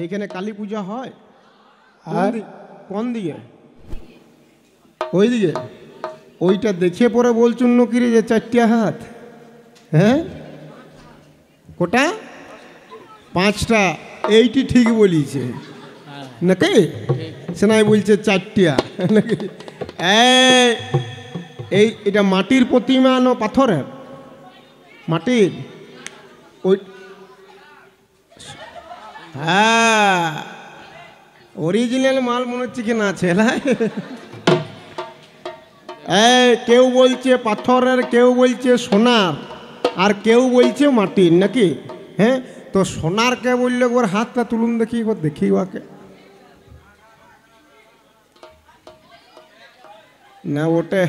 এখানে কালী পূজা হয় আর কোন দিকে? ওই দিকে। ওইটা দেখে পরে বলছুন নকিরে যে 4টা হাত। হ্যাঁ কোটা 5টা, এইটি ঠিক বলিছে নাকি? সেনাই বলছে 4টা নাকি? এই এটা মাটির প্রতিমা না পাথরের? মাটির। ওই হ্যাঁ অরিজিনাল মাল মনে হচ্ছে কি না ছেলে। কেউ বলছে পাথরের, কেউ বলছে সোনার, আর কেউ বলছে মাটির নাকি? হ্যাঁ তো সোনার কে বললে ওর হাতটা তুলুন দেখি, ওর দেখি ওকে না। ওটে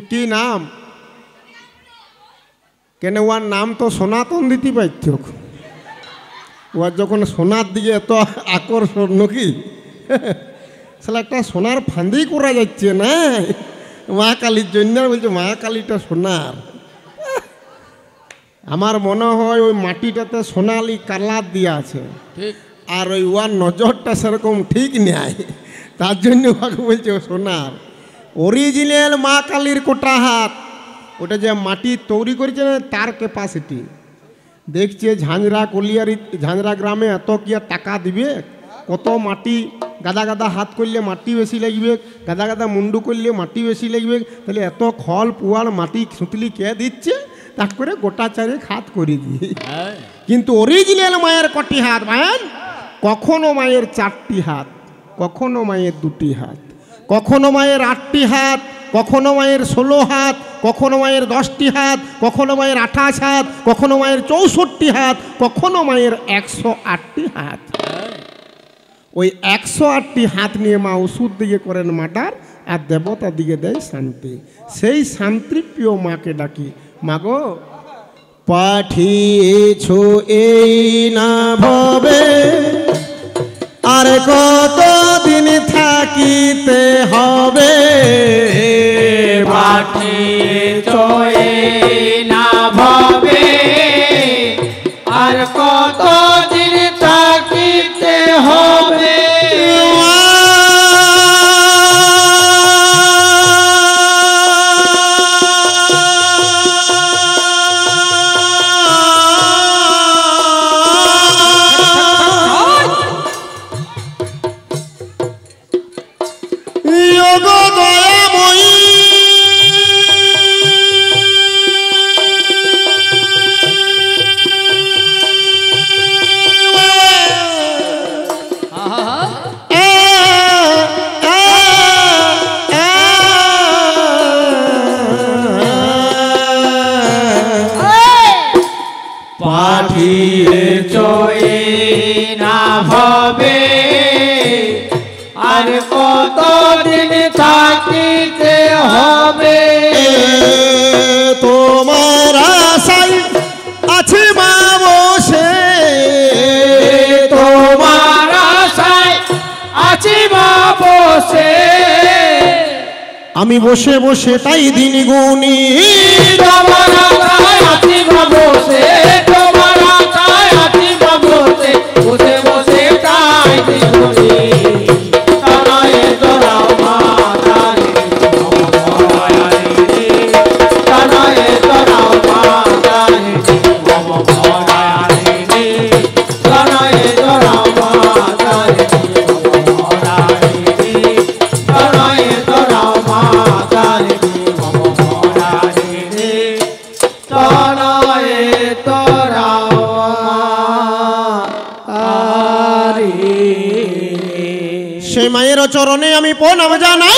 কি নাম? কেন ওর নাম তো সনাতন দিতে পারত। ওর যখন সোনার দিকে এত আকর্ষণ নাকি, তাহলে একটা সোনার ফাঁদি করা যাচ্ছে না মা কালীর জন্য। বলছে মা কালীটা সোনার। আমার মনে হয় ওই মাটিটাতে সোনালি কালার দিয়ে আছে, আর ওই ওয়ার নজরটা সেরকম ঠিক নেয়, তার জন্য ওকে বলছে সোনার। অরিজিনাল মা কালীর কোটা হাত, ওটা যে মাটি তৈরি করেছে না তার ক্যাপাসিটি দেখছে। ঝাঁঝরা কলিয়ারি, ঝাঁঝরা গ্রামে এত কি আর টাকা দিবে? কত মাটি গাদা গাদা হাত করলে মাটি বেশি লাগবে, গাদা গাদা মুন্ডু করলে মাটি বেশি লাগবে। তাহলে এত খল পুয়াল মাটি সুতলি কে দিচ্ছে? তা করে গোটা চারে হাত করে দিয়ে। কিন্তু অরিজিনাল মায়ের কটি হাত ভাইন? কখনো মায়ের 4টি হাত, কখনো মায়ের 2টি হাত, কখনো মায়ের 8টি হাত, কখনো মায়ের 16 হাত, কখনো মায়ের 10টি হাত, কখনো মায়ের 28 হাত, কখনো মায়ের 64টি হাত, কখনো মায়ের 108টি হাত। ওই 108টি হাত নিয়ে মা ওষুধ দিকে করেন মার্ডার, আর দেবতা দিকে দেয় শান্তি। সেই শান্তিপ্রিয় মাকে ডাকি, মাগো পাঠিয়েছো এই না ভবে, আর কতদিন থাকিতে হবে? পাঠিয়েছো এই না ভবে, আর কতদিন থাকিতে হবে? পাঠিয়েছো এই না ভবে, আর কতদিন থাকিতে হবে? তোমার আশায় আছে মা বসে, তোমার আশায় আছি মা বসে, আমি বসে বসে তাই দিন গুনি। তোমার আশায় আছি মা বসে, তোমার আশায় আছি মা বসে, বসে বসে তাই দিন গুনি। তারায় তোরাও মা তারে ভবভয়ারিণী, তারায় তোরাও মা তারে ভবভয়ারিণী, তারায় তোরাও মা তারে ভবভয়ারিণী, তারায় তোরাও মা তারে ভবভয়ারিণী, তারায় তোরাও সে মায়ের চরণে আমি প্রণাম জানাই।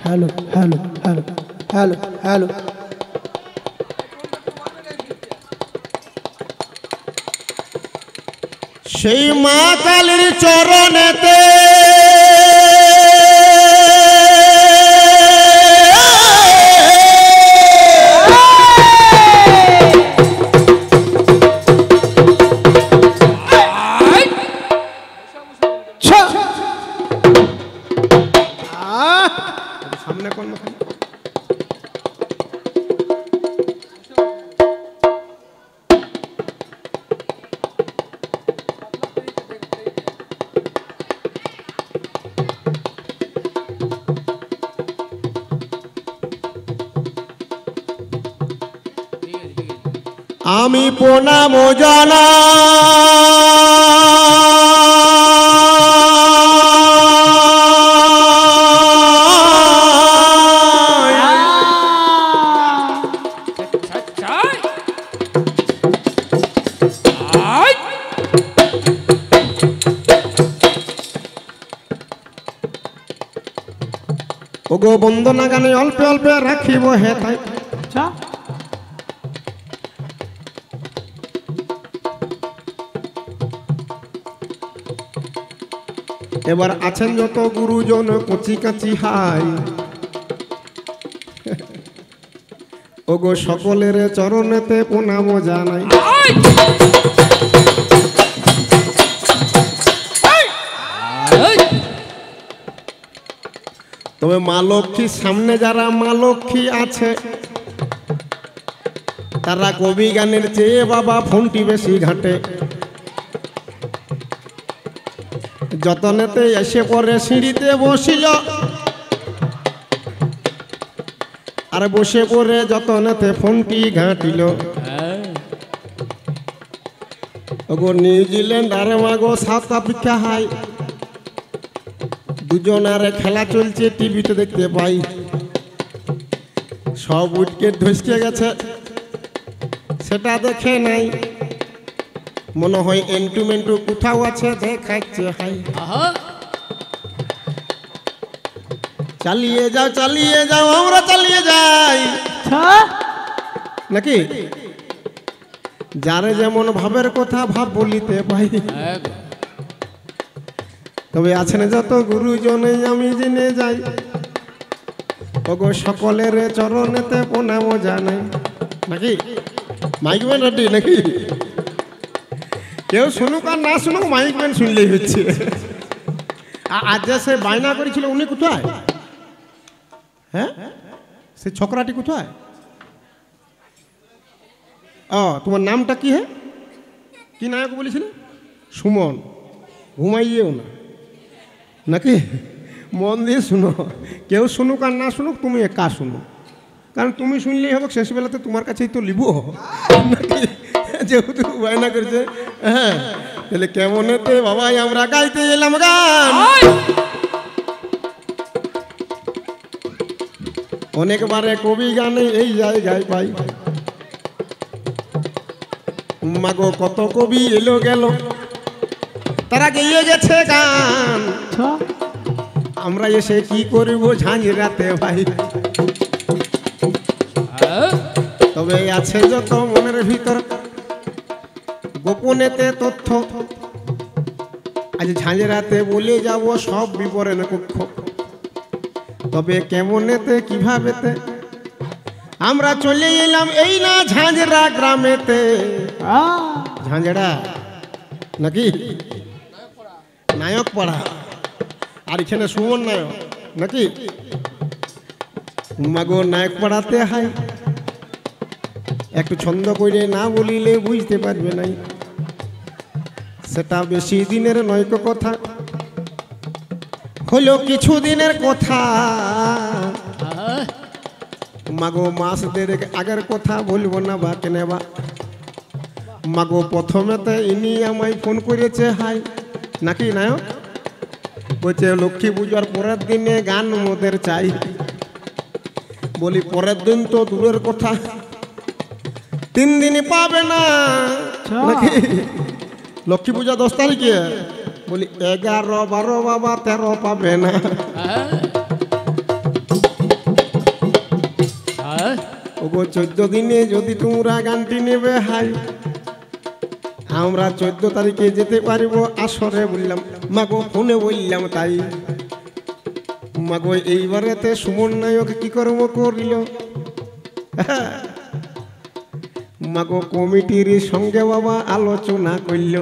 Hello hello hello hello hello. সেই মা কালীর চরণেতে সামনে কোন আমি প্রণাম জানা ওগো বন্দনা গানে অল্পে অল্পে রাখিব হে তাই এবার আছেন যত গুরুজন কচি কাচি হাই ওগো সকলের চরণেতে প্রণাম জানাই তবে মা লক্ষ্মীর সামনে যারা মা লক্ষ্মী আছে তারা কবি গানের চেয়ে বাবা ফোনটি বেশি ঘাটে যতনেতে এসে পরে সিঁড়িতে বসিল আর বসে পড়ে যতনেতে ফোনটি ঘাঁটিল ওগো নিউজিল্যান্ড আর মাগো সাউথ আফ্রিকা হাই দুজনের খেলা চলছে টিভিতে দেখতে পাই সব উইকেট ধসকে গেছে সেটা দেখে নাই মনে হয় এন্টুমেন্টু কোথাও আছে দেখাচ্ছে হাই চালিয়ে যাও আমরা চালিয়ে যাই নাকি যারে যেমন ভাবের কথা ভাব বলিতে পাই তবে আছেন যত গুরুজনে আমি জেনে যাই ওগো সকলের চরণেতে প্রণাম জানাই নাকি মাইক ব্যান্ড রেডি নাকি কেউ শুনুক আর না শুনুক মাইক ব্যান্ড শুনলেই হচ্ছে আজ যে সে বায়না করেছিল উনি কোথায় হ্যাঁ সে ছোকরাটি কোথায় ও তোমার নামটা কি হ্যাঁ কি নায়ক বলেছিলে সুমন ঘুমাইয়েও না নাকি মন দিয়ে শুনো কেউ শুনুক আর না শুনুক তুমি একা শুনো কারণ তুমি শুনলেই হবে শেষ বেলাতে তোমার কাছেই তো লিব নাকি যেহেতু বায়না করেছে হ্যাঁ তাহলে কেমনেতে বাবাই আমরা গাইতে এলাম গান অনেকবারে কবি গানে এই জায়গায় পাই মাগো কত কবি এলো গেল তারা গেয়ে গেছে গান আমরা এসে কি করব ঝাঁঝ রাতে ভাই তবে আছে যত মনের ভিতর গোপনেতে তথ্য আজ ঝাঁঝ রাতে বলে যাব সব বিবরণ কক্ষ তবে কেমনেতে কিভাবেতে আমরা চলে এলাম এই না ঝাঁঝরা গ্রামেতে ঝাঁঝরা নাকি নায়ক পাড়া আর এখানে সুমন নায়ক নাকি মাগো নায়ক পাড়াতে হাই একটু ছন্দ করে না বলিলে বুঝতে পারবে নাই সেটা বেশি দিনের নয়ক কথা হলো কিছু দিনের কথা মাগো মাস দেড়েক আগের কথা বলবো না বা কেনে বা মাগো প্রথমেতে ইনি আমায় ফোন করেছে হাই নাকি নায়ক বলছে লক্ষ্মী পূজার পরের দিনে গান মোদের চাই বলি পরের দিন তো দূরের কথা 3 দিন পাবে না নাকি লক্ষ্মী পূজা 10 তারিখে বলি 11, 12 বাবা 13 পাবে না ওগো 14 দিনে যদি তোমরা গানটি নেবে হাই আমরা 14 তারিখে যেতে পারবো আসরে বললাম মাগো ফোনে বললাম তাই মাগো এইবারেতে সুমন নায়ক কি কর্ম করিল মাগো কমিটির সঙ্গে বাবা আলোচনা করল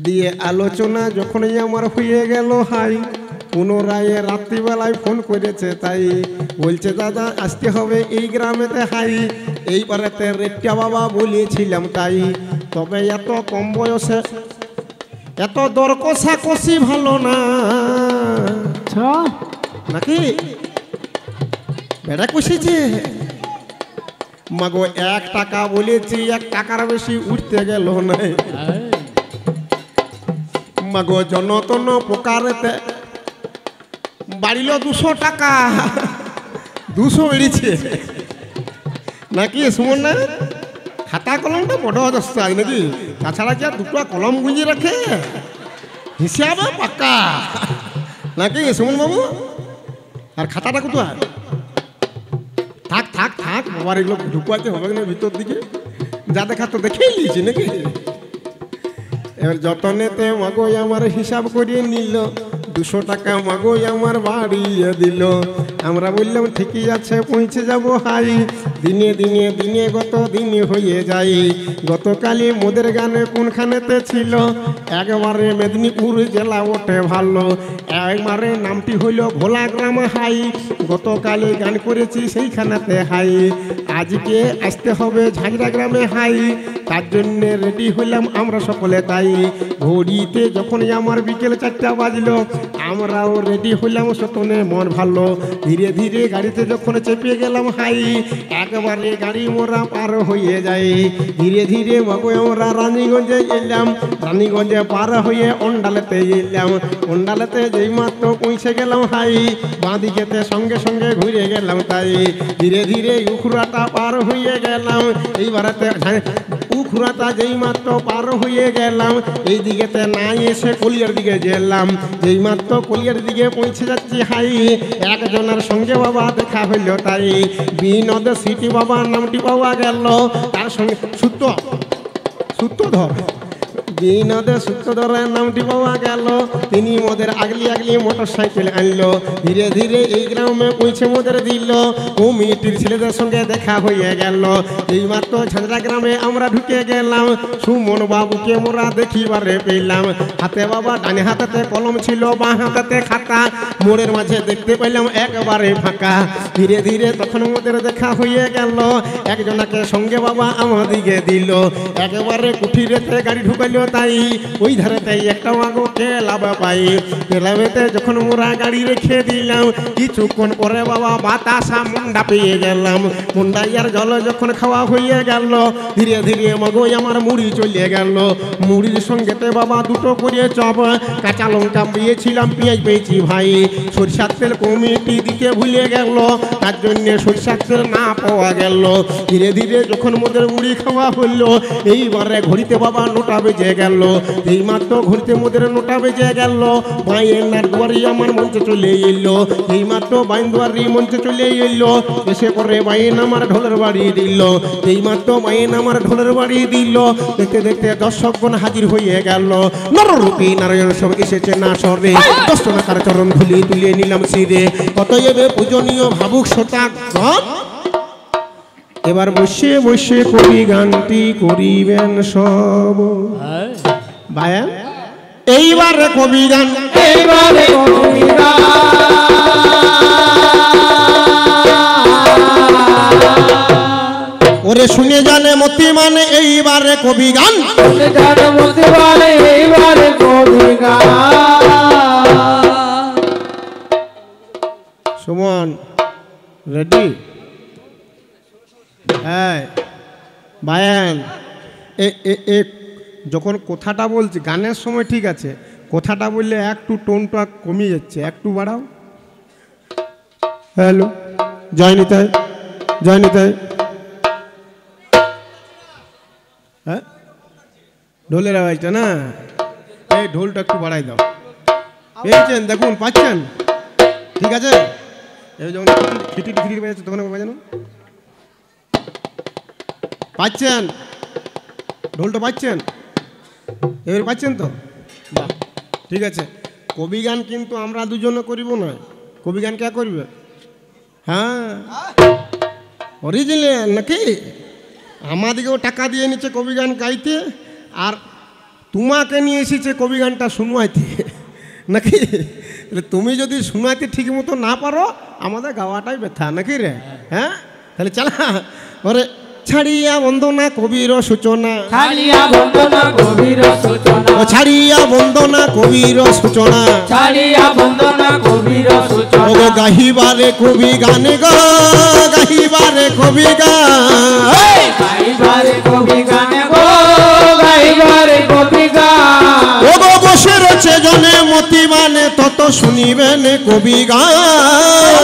দিয়ে আলোচনা যখনই আমার হয়ে গেল হাই পুনরায় রাত্রিবেলায় ফোন করেছে, তাই বলছে দাদা আসতে হবে এই গ্রামেতে হাই। এইবারেতে রেটটা বাবা বলেছিলাম তাই, তবে এত কম বয়সে এত দর কষাকষি ভালো না নাকি? বেড়া কষেছে মাগো, 1 টাকা বলেছি, 1 টাকার বেশি উঠতে গেল না মাগো। জনতন প্রকারেতে বাড়িল 200 টাকা, 200 বেড়েছে নাকি সুমন না? খাতা কলমটা বড় দস্তা নাকি? তাছাড়া কি আর 2টা কলম গুঁজে রাখে? হিসাবে পাক্কা নাকি সুমন বাবু? আর খাতাটা কোথায়? থাক থাক থাক বাবার, এগুলো ঢুকাতে হবে না ভিতর দিকে, যা দেখা তো দেখেই নিয়েছি নাকি? এবার যতনেতে মাগো আমার হিসাব করিয়ে নিল, 200 টাকা মাগো আমার বাড়িয়ে দিল। আমরা বললাম ঠিকই আছে, পৌঁছে যাব হাই। দিনে দিনে দিনে গত দিনে হয়ে যায়। গতকালই মোদের গানে কোনখানেতে ছিল, একবারে মেদিনীপুর জেলা ওঠে ভালো, একবারে নামটি হইল ভোলাগ্রাম হাই। গতকালই গান করেছি সেইখানেতে হাই, আজকে আসতে হবে ঝাঁঝরা গ্রামে হাই। তার জন্যে রেডি হইলাম আমরা সকলে তাই। ঘড়িতে যখন আমার বিকেল 4টা বাজলো, আমরাও রেডি হইলাম সতনে মন ভালো। ধীরে ধীরে গাড়িতে যখন চেপে গেলাম হাই, একবারে গাড়ি মোরা পার হয়ে যায়। ধীরে ধীরে মাগো আমরা রানীগঞ্জে এলাম, রানীগঞ্জে পার হয়ে অন্ডালেতে এলাম। অন্ডালেতে যেই মাত্র পৌঁছে গেলাম হাই, বাঁদিকেতে সঙ্গে সঙ্গে ঘুরে গেলাম তাই। ধীরে ধীরে উখুরাটা পার হয়ে গেলাম, এইবারেতে উখুরাটা যেই মাত্র পার হয়ে গেলাম, এই দিকেতে না এসে কলিয়ার দিকে গেলাম। যেই মাত্র কলিয়ার দিকে পৌঁছে যাচ্ছি হাই, একজনের সঙ্গে বাবা দেখা হইল তাই। বিনোদ সিটি বাবা নামটি পাওয়া গেল, তার সঙ্গে সূত্রধর বিনোদ সূত্রধরের নামটি পাওয়া গেল। তিনি মোদের আগলি আগলি মোটর সাইকেল আনলো। ধীরে ধীরে এই গ্রামে পৌঁছে মোদের দিল। কমিটির ছেলেদের সঙ্গে দেখা হয়ে গেল। এইমাত্র ঝাঁঝরা গ্রামে আমরা ঢুকে গেলাম। সুমন বাবুকে মোরা দেখিবারে পেলাম। হাতে বাবা ডানে হাতেতে কলম ছিল, বাঁ হাতেতে খাতা। মোড়ের মাঝে দেখতে পেলাম একবারে ফাঁকা। ধীরে ধীরে তখন মোদের দেখা হয়ে গেল। একজনাকে সঙ্গে বাবা আমাদিকে দিল, একেবারে কুঠিরেতে গাড়ি ঢুকাইল তাই। ওই ধারেতে একটা মাগো কেলাবা পাই। কেলাবেতে যখন মোরা গাড়ি রেখে দিলাম, কিছুক্ষণ পরে বাবা বাতাসা মুন্ডা পেয়ে গেলাম। মুন্ডাইয়ার জল যখন খাওয়া হয়ে গেল, ধীরে ধীরে মাগো আমার মুড়ি চলে গেল। মুড়ির সঙ্গেতে বাবা 2টো করে চপ, কাঁচা লঙ্কা পেয়েছিলাম, পেঁয়াজ পেয়েছি ভাই। সরিষার তেল কমিটি দিতে ভুলে গেল, তার জন্য সরিষার তেল না পাওয়া গেল। ধীরে ধীরে যখন মোদের মুড়ি খাওয়া হলো, এইবারে ঘড়িতে বাবা 9টা বেজে গেল। এই মাত্র ঘড়িতে মোদের 9টা বেজে গেল। বাইনার দুয়ারি আমার মঞ্চে চলে এলো। এই মাত্র বাইন দুয়ারি মঞ্চে চলে এলো। এসে পরে বাইন আমার ঢোলের বাড়ি দিল। এই মাত্র বাইন আমার ঢোলের বাড়ি দিল। দেখতে দেখতে দর্শকগণ হাজির হয়ে গেল। নররূপী নারায়ণ সব এসেছে না সরে, 10 টাকার চরণ ধুলি তুলে নিলাম শিরে। অতএব পূজনীয় ভাবুক শতাগণ, এবার বসে বসে কবি গানটি করিবেন সব। ভাইয়া এইবারে কবি গান, এইবারে কবি গান, ওরে শুনে জানে মতি মানে এইবারে কবি গান, শুনে জানে মতি মানে এইবারে কবি গান। সুমন রেডি? হ্যাঁ বায়ান, যখন কথাটা বলছি গানের সময় ঠিক আছে, কথাটা বললে একটু টোনটা কমিয়ে যাচ্ছে, একটু বাড়াও। হ্যালো, জয় নিতাই, জয় নিতাই। হ্যাঁ ঢোলের আওয়াজটা না, এই ঢোলটা একটু বাড়াই দাও। পেয়েছেন দেখুন, পাচ্ছেন? ঠিক আছে, এই যখন খিটি খিটি বাজাচ্ছে তখন বাজানো পাচ্ছেন, ঢোলটা পাচ্ছেন, এবার পাচ্ছেন তো? বাহ, ঠিক আছে। কবি গান কিন্তু আমরা দুজনে করিব না, কবি গান কে করবে? হ্যাঁ অরিজিনাল নাকি? আমাদেরকেও টাকা দিয়ে নিচ্ছে কবি গান গাইতে, আর তোমাকে নিয়ে এসেছে কবি গানটা শুনবাইতে নাকি? তুমি যদি শোনাতে ঠিক মতো না পারো আমাদের গাওয়াটাই ব্যথা নাকি রে? হ্যাঁ, তাহলে চালা ওরে ছাড়িয়া বন্দনা কবির সূচনা, ছাড়িয়া বন্দনা কবির সূচনা, ও ছাড়িয়া বন্দনা কবির সূচনা, ছাড়িয়া বন্দনা কবির সূচনা, ও গাহিবারে কবি গানে গো, গাহিবারে কবি গান, গাইবারে কবি গানে গো, গাইবারে কবি গান, ও গো বসে রয়েছে জনে মতি মানে তত শুনিবেন কবি গান,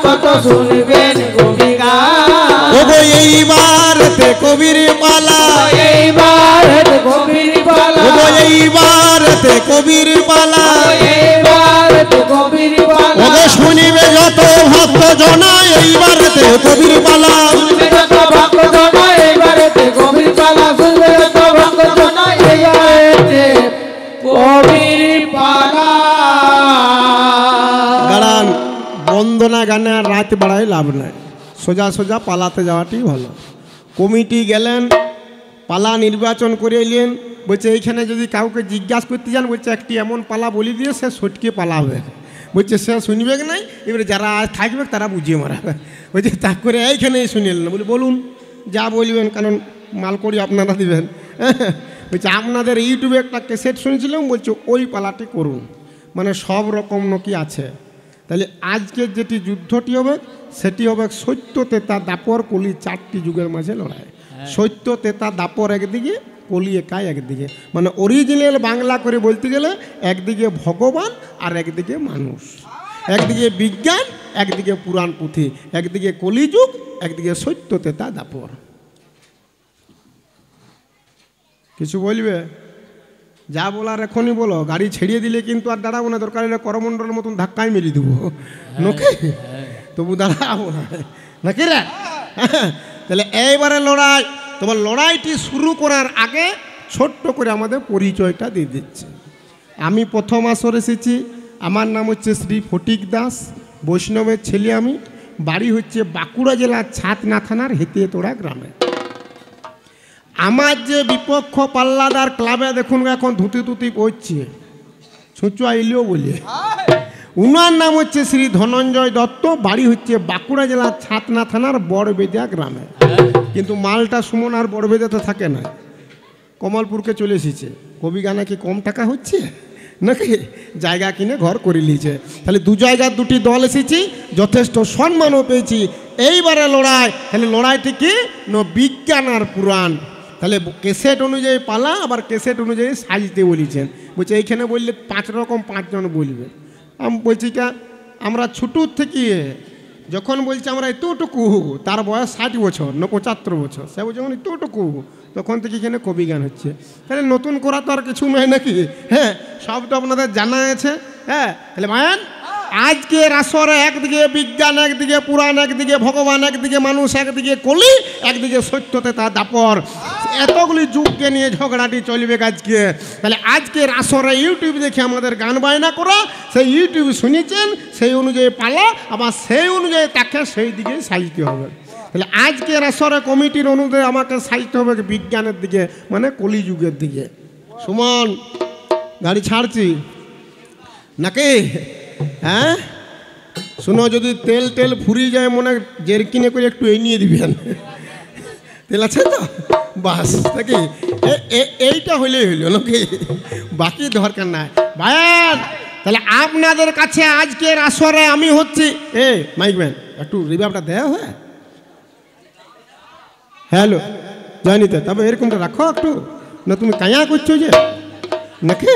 কত শুনবেন কবি গান, ও গো এইবারেতে কবির পালা, এইবার কবির পালা, ও গো এইবারেতে কবির পালা, এইবার কবির ও পালা, গো শুনিবে যত ভক্ত জনা এইবারেতে কবির পালা, শুনবে যত ভক্ত জনা এইবারেতে কবির পালা, শুনবে যত ভক্ত জনা এইবারেতে কবির পালা। দাঁড়ান, বন্দনা গানে আর রাত বাড়াই লাভ নাই, সোজা সোজা পালাতে যাওয়াটাই ভালো। কমিটি গেলেন, পালা নির্বাচন করে এলেন, বলছে এইখানে যদি কাউকে জিজ্ঞাসা করতে যান বলছে একটি এমন পালা বলি দিয়ে সে সটকে পালাবে, বলছে সে শুনবে কি নাই, এবারে যারা থাকবে তারা বুঝিয়ে মারাবে, বলছে তা করে এইখানে শুনে এলেন, বলি বলুন যা বলবেন, কারণ মাল করি আপনারা দিবেন। বলছে আপনাদের ইউটিউবে একটা ক্যাসেট শুনেছিলাম, বলছে ওই পালাটি করুন, মানে সব রকম নাকি আছে। তাহলে আজকের যেটি যুদ্ধটি হবে সেটি হবে সত্য তেতা দাপর কলি, চারটি যুগের মাঝে লড়াই। সত্য তেতা দাপর একদিকে, কলি একাই একদিকে, মানে অরিজিনাল বাংলা করে বলতে গেলে একদিকে ভগবান আর একদিকে মানুষ, একদিকে বিজ্ঞান একদিকে পুরাণ পুঁথি, একদিকে কলিযুগ একদিকে সত্য তেতা দাপর। কিছু বলবে? যা বলার এখনই বলো, গাড়ি ছেড়িয়ে দিলে কিন্তু আর দাঁড়াবো না, দরকার হলে করমণ্ডলের মতন ধাক্কাই মেরে দেবো নাকি, তবু দাঁড়াবো না নাকি রে? তাহলে এইবারে লড়াই, তোমার লড়াইটি শুরু করার আগে ছোট্ট করে আমাদের পরিচয়টা দিয়ে দিচ্ছে। আমি প্রথম আসর এসেছি, আমার নাম হচ্ছে শ্রী ফটিক দাস, বৈষ্ণবের ছেলে আমি, বাড়ি হচ্ছে বাঁকুড়া জেলার ছাতনা থানার হেতিয়েতোড়া গ্রামে। আমার যে বিপক্ষ পাল্লাদার ক্লাবে দেখুন এখন ধুতি তুতি পড়ছে, ছুঁচু আইলেও বলে, উনার নাম হচ্ছে শ্রী ধনঞ্জয় দত্ত, বাড়ি হচ্ছে বাঁকুড়া জেলার ছাতনা থানার বড়বেদিয়া গ্রামে। কিন্তু মালটা সুমন আর বড়বেদিয়াতে থাকে না, কমলপুরকে চলে এসেছে। কবি গানে কি কম টাকা হচ্ছে নাকি? জায়গা কিনে ঘর করে নিয়েছে। তাহলে দু জায়গার দুটি দল এসেছি, যথেষ্ট সম্মানও পেয়েছি। এইবারে লড়াই, তাহলে লড়াইটি কি না বিজ্ঞান আর পুরাণ। তাহলে ক্যাসেট অনুযায়ী পালা, আবার ক্যাসেট অনুযায়ী সাজতে বলেছেন। বলছে এইখানে বললে 5 রকম 5 জন বলবে। আমি বলছি কা আমরা ছোটোর থেকে যখন বলছি আমরা এতটুকু, তার বয়স 60 বছর না 75 বছর, সে বলছে যখন এতটুকু, তখন থেকে এখানে কবি গান হচ্ছে। তাহলে নতুন করা তো আর কিছু নয় নাকি? হ্যাঁ, সব তো আপনাদের জানা আছে। হ্যাঁ, তাহলে ভাইয়ান আজকের আসরে একদিকে বিজ্ঞান, একদিকে পুরাণ, একদিকে ভগবান, একদিকে মানুষ, একদিকে কলি, একদিকে সত্যতে তা দাপর, এতগুলি যুগকে নিয়ে ঝগড়াটি চলবে আজকে। তাহলে আজকের আসরে ইউটিউব দেখে আমাদের গান বায়না করা, সেই ইউটিউব শুনেছেন, সেই অনুযায়ী পালা, আবার সেই অনুযায়ী তাকে সেই দিকে সাজতে হবে। তাহলে আজকের আসরে কমিটির অনুযায়ী আমাকে সাজতে হবে বিজ্ঞানের দিকে, মানে কলিযুগের দিকে। সুমন গাড়ি ছাড়ছি নাকি? হ্যাঁ শুনো, যদি তেল টেল ফুরিয়ে যায় মনে জেরকিনে করে একটু এই নিয়ে দিবেন, তেল আছে তো বাস নাকি? এইটা হইলেই হইল নাকি, বাকি দরকার নাই ভাইয়ান। তাহলে আপনাদের কাছে আজকের আসরে আমি হচ্ছি মাইকম্যান, একটু রিভাবটা দেওয়া হয়। হ্যালো জানিতে, তবে এরকমটা রাখো একটু, না তুমি কায়া করছো যে নাকি?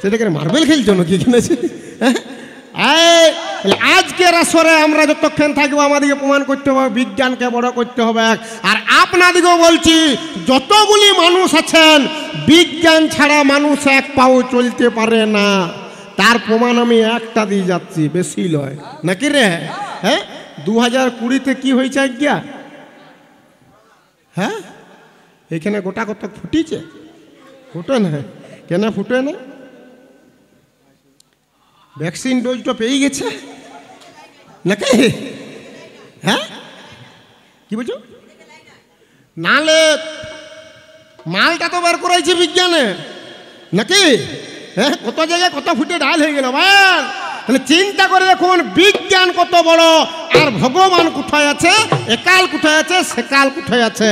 সেটাকে মার্বেল খেলছো নাকি এখানে? আজকের আসরে আমরা যতক্ষণ থাকবো আমাদেরকে প্রমাণ করতে হবে বিজ্ঞানকে বড় করতে হবে। আর আপনাদেরকেও বলছি, যতগুলি মানুষ আছেন বিজ্ঞান ছাড়া মানুষ এক পাও চলতে পারে না, তার প্রমাণ আমি একটা দিয়ে যাচ্ছি, বেশি লয় নাকি রে? হ্যাঁ, 2020-তে কি হয়েছে আজ্ঞা? হ্যাঁ, এখানে গোটা কত ফুটিছে? ফুটে না কেন? ফুটে না, ভ্যাকসিন ডোজটা পেয়ে গেছে নাকি? হ্যাঁ, কি বলছো? নালে মালটা তো বার করাইছে বিজ্ঞানে নাকি? হ্যাঁ, কত জায়গায় কত ফুটে ডাল হয়ে গেল ভাই। তাহলে চিন্তা করে দেখুন বিজ্ঞান কত বড়, আর ভগবান কোথায় আছে, একাল কোথায় আছে, সেকাল কোথায় আছে।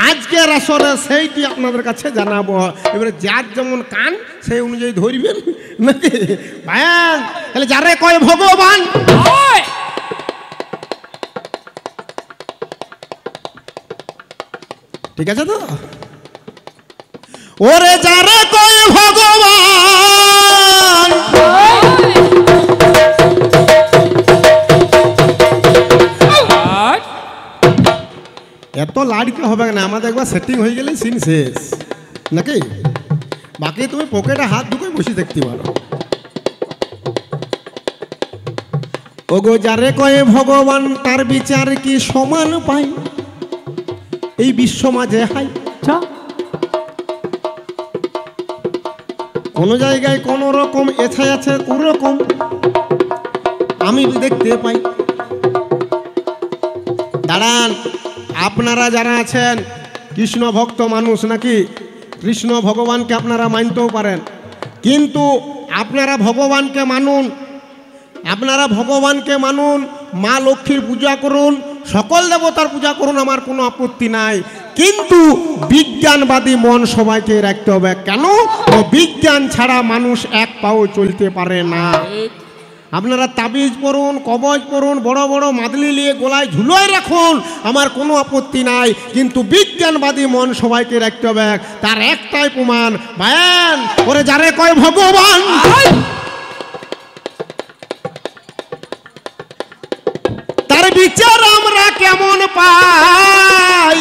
আজকের আসরে সেইটি আপনাদের কাছে জানাবো। এবারে যার যেমন কান সেই অনুযায়ী ধরবেন নাকি ভাই। তাহলে যারে কয় ভগবান, ঠিক আছে তো? ওরে যারে কয় ভগবান, এত লাড়কে হবে না, আমাদের একবার সেটিং হয়ে গেলে সিন শেষ নাকি। বাকি তুমি পকেটে হাত ঢুকে বসে দেখতে পারো। ওগো যারে কয়ে ভগবান, তার বিচার কি সমান পাই এই বিশ্ব মাঝে হাই। কোন জায়গায় কোন রকম এছাই আছে ওরকম আমি দেখতে পাই। দাঁড়ান, আপনারা যারা আছেন কৃষ্ণ ভক্ত মানুষ নাকি, কৃষ্ণ ভগবানকে আপনারা মানতেও পারেন, কিন্তু আপনারা ভগবানকে মানুন, আপনারা ভগবানকে মানুন, মা লক্ষ্মীর পূজা করুন, সকল দেবতার পূজা করুন, আমার কোনো আপত্তি নাই। কিন্তু বিজ্ঞানবাদী মন সবাইকে রাখতে হবে। কেন? বিজ্ঞান ছাড়া মানুষ এক পাও চলতে পারে না। আপনারা তাবিজ পড়ুন, কবজ পড়ুন, বড় বড় মাদলি নিয়ে গলায় ঝুলোয় রাখুন, আমার কোনো আপত্তি নাই। কিন্তু বিজ্ঞানবাদী মন সবাইকে রাখতে হবে। তার একটাই প্রমাণ, ভাইয়ান ওরে যারে কয় ভগবান, তার বিচার আমরা কেমন পাই।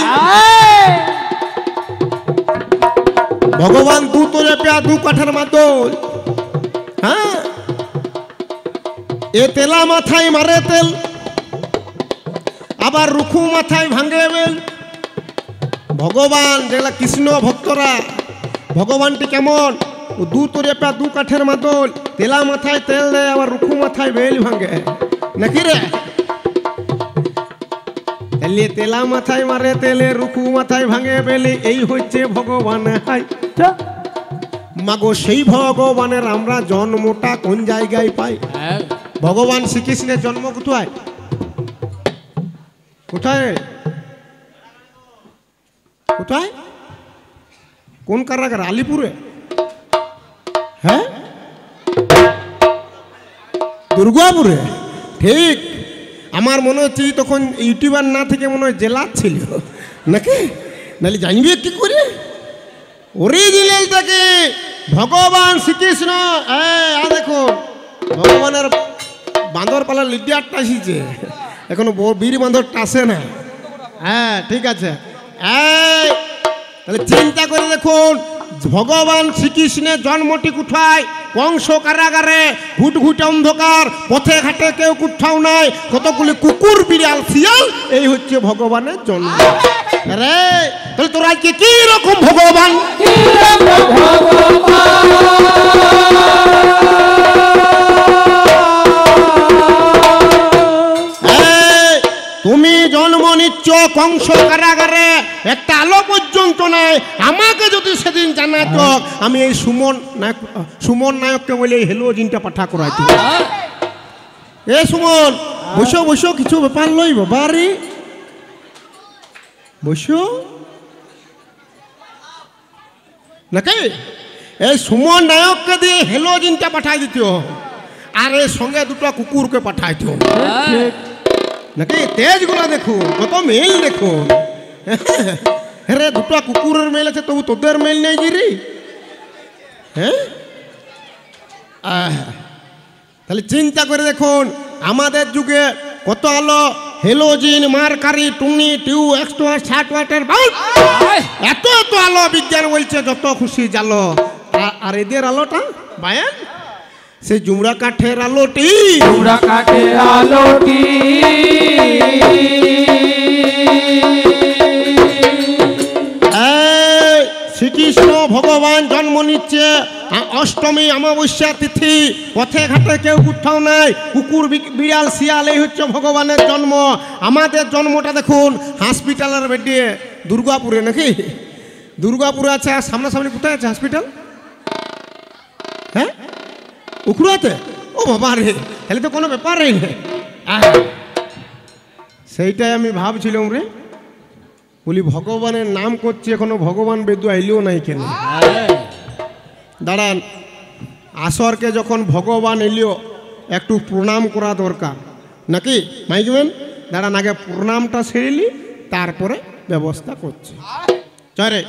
ভগবান দু তোরে পেয়া দু কাঠের মাদল, হ্যাঁ, এ তেলা মাথায় মারে তেল, আবার রুখু মাথায় ভাঙে বেল। ভগবান যেগুলা কৃষ্ণ ভক্তরা, ভগবানটি কেমন, দু তোরে পেয়া দু কাঠের মাদল, তেলা মাথায় তেল দেয়, আবার রুখু মাথায় বেল ভাঙে নাকি রে। তাহলে তেলা মাথায় মারে তেলে, রুকু মাথায় ভাঙে বেলে, এই হচ্ছে ভগবান। হাই মাগো সেই ভগবানের আমরা জন্মটা কোন জায়গায় পাই? ভগবান শ্রীকৃষ্ণের জন্ম কোথায়? কোথায় কোথায়? কোন কারাগার? আলিপুরে? হ্যাঁ, দুর্গাপুরে। ঠিক, আমার মনে হচ্ছে তখন ইউটিউবার না থেকে মনে হয় জেলা ছিল নাকি, নাহলে জানবে কি করে? অরিজিনালটাকে ভগবান শ্রীকৃষ্ণ। দেখুন ভগবানের বাঁদর পালার লিডিয়ারটা আসিছে, এখনো বীর বাঁদরটা আসে না। হ্যাঁ ঠিক আছে। তাহলে চিন্তা করে দেখুন ভগবান শ্রীকৃষ্ণের জন্মটি কোথায়? কংস কারাগারে, ঘুটঘুটে অন্ধকার, পথে ঘাটে কেউ কোথাও নাই, কতগুলি কুকুর বিড়াল শিয়াল, এই হচ্ছে ভগবানের জন্ম। রে তাহলে তোর আজকে কি রকম ভগবান? তুমি জন্ম নিচ্ছ কংস কারাগারে, একটা আলো পর্যন্ত নাই। আমাকে যদি সেদিন জানাত, আমি এই সুমন নায়ককে বলে এই হেলোজিনটা পাঠা করাইতো। এ সুমন, বসো বসো, কিছু ব্যাপার লই বাবারে, বসো নাকি। এই সুমন নায়ককে দিয়ে হেলোজিনটা পাঠাই দিত, আর এর সঙ্গে দুটো কুকুরকে পাঠাইতো নাকি। তেজগুলা দেখুন, কত মেল দেখুন। হ্যাঁ, দুটো কুকুরের মেল আছে, তবু তোদের মেল নেই গিরি। হ্যাঁ, তাহলে চিন্তা করে দেখুন আমাদের যুগে কত আলো, হেলোজিন, মার্কারি, টুনি, টিউ, 160 ওয়াটের বাল্ব, এত এত আলো বিজ্ঞান বলছে যত খুশি জ্বালো। আর এদের আলোটা বায়ান সেই জুমড়া কাঠের আলোটি, জুমড়া কাঠের আলোটি। শ্রীকৃষ্ণ ভগবান জন্ম নিচ্ছে অষ্টমী অমাবস্যা তিথি, পথে ঘাটে কেউ কোথাও নাই, কুকুর বিড়াল শিয়াল, এই হচ্ছে ভগবানের জন্ম। আমাদের জন্মটা দেখুন হসপিটালের বেডে, দুর্গাপুরে নাকি, দুর্গাপুরে আছে। আর সামনাসামনি কোথায় আছে হসপিটাল? হ্যাঁ উখড়াতে? ও বাবা রে, তাহলে তো কোনো ব্যাপারই নেই। সেইটাই আমি ভাবছিলাম রে, বলি ভগবানের নাম করছে, এখনো ভগবান বেদু আইলেও নাই কেন? দাঁড়ান, আসরকে যখন ভগবান এলিও একটু প্রণাম করা দরকার নাকি মাইকবেন? দাঁড়ান, আগে প্রণামটা সেরেলি, তারপরে ব্যবস্থা করছি। চরে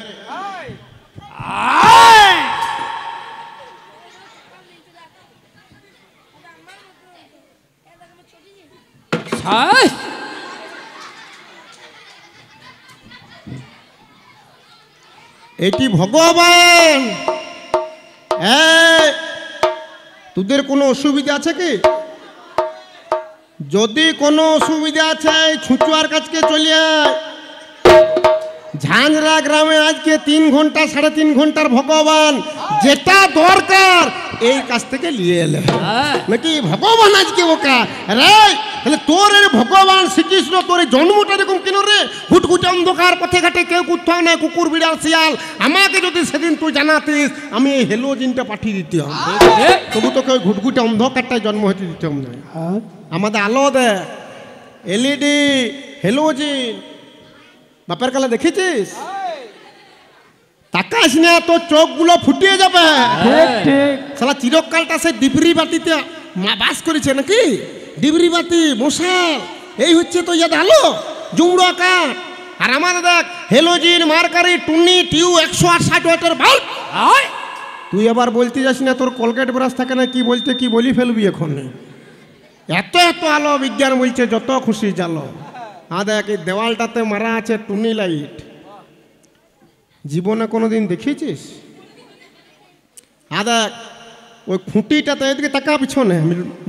এটি ভগবান। তোদের কোনো অসুবিধা আছে কি? যদি কোনো অসুবিধা আছে ছুঁচুয়ার কাছকে চলে আয়। ঝাঁঝরা গ্রামে আজকে 3 ঘন্টা 3.5 ঘন্টার ভগবান যেটা দরকার এই কাছ থেকে নিয়ে এলে নাকি ভগবান আজকে ওকা রে। তাহলে তোর ভগবান শ্রীকৃষ্ণ তোর জন্মটা এরকম কেন রে? ঘুটঘুটে অন্ধকার পথে ঘাটে কেউ কোথাও নাই, কুকুর বিড়াল শিয়াল। আমাকে যদি সেদিন তুই জানাতিস আমি এই হেলোজিনটা পাঠিয়ে দিতাম, তবু তোকে ওই ঘুটঘুটে অন্ধকারটায় জন্ম হতে দিতাম না। আমাদের আলো দে এলইডি হেলোজিন বাপের কালে দেখেছিস? তাকাস না, তোর চোখগুলো ফুটিয়ে যাবে। শালা চিরকালটা সে ডিবরি বাতিতে বাস করেছে নাকি? ডিবরি বাতি মশাল এই হচ্ছে তো ইয়াদ আলো জুমড়ো কাঠ। আর আমাদের দেখ হেলোজিন মার্কারি টুনি টিউ 160 ওয়াটের বাল্ব। তুই আবার বলতে যাস না তোর কলগেট ব্রাশ থাকে না, কি বলতে কি বলি ফেলবি এখন। এত এত আলো বিজ্ঞান বলছে যত খুশি জালো। দেখ এই দেওয়ালটাতে মারা আছে টুনি লাইট, জীবনে কোনোদিন দেখিয়েছিস? দেখ ওই খুঁটিটাতে এদিকে তাকা পিছনে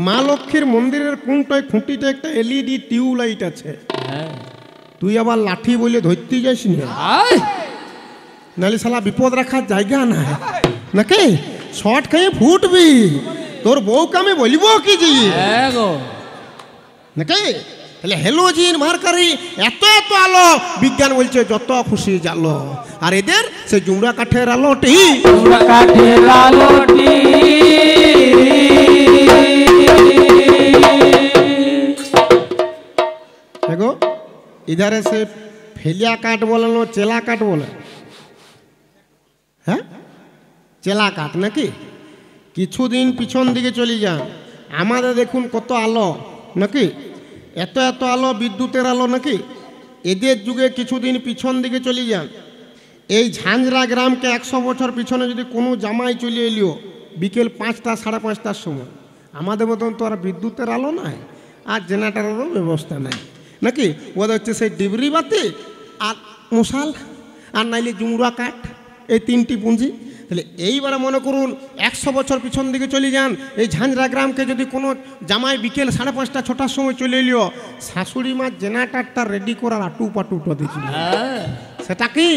মা লক্ষ্মীর মন্দিরের কোনটায় খুঁটিটা একটা এলইডি টিউব লাইট আছে। তুই আবার লাঠি বলে ধরতে যাস না, নাহলে শালা বিপদ রাখার জায়গা নাই নাকি? শর্ট খেয়ে ফুটবি, তোর বউকে আমি বলবো কি জি নাকি? তাহলে হেলোজিন মার্কারি এত এত আলো বিজ্ঞান বলছে যত খুশি জালো। আর এদের সে জুমড়া কাঠের আলোটি দেখো ইধারে সে ফেলিয়া কাঠ বলে না চেলা কাঠ বলে? হ্যাঁ চেলা কাঠ নাকি? কিছুদিন পিছন দিকে চলে যান, আমাদের দেখুন কত আলো নাকি? এত এত আলো বিদ্যুতের আলো নাকি? এদের যুগে কিছুদিন পিছন দিকে চলে যান, এই ঝাঁঝরা গ্রামকে 100 বছর পিছনে যদি কোনো জামাই চলে এলিও বিকেল 5টা 5:30টার সময়, আমাদের মতন তো আর বিদ্যুতের আলো নাই আর জেনারেটারেরও ব্যবস্থা নাই নাকি? ওদের হচ্ছে সেই ডিবরি বাতি আর মশাল আর নাইলে জুমড়া কাঠ, এই 3টি পুঁজি। তাহলে এইবারে মনে করুন 100 বছর পিছন দিকে চলে যান, এই ঝাঁঝরা গ্রামকে যদি কোনো জামাই বিকেল 5:30 6টার সময় চলে এলিও, শাশুড়ি মা জেনারেটারটা রেডি করার আটু পাটুটা দিয়েছিল। সেটা কি?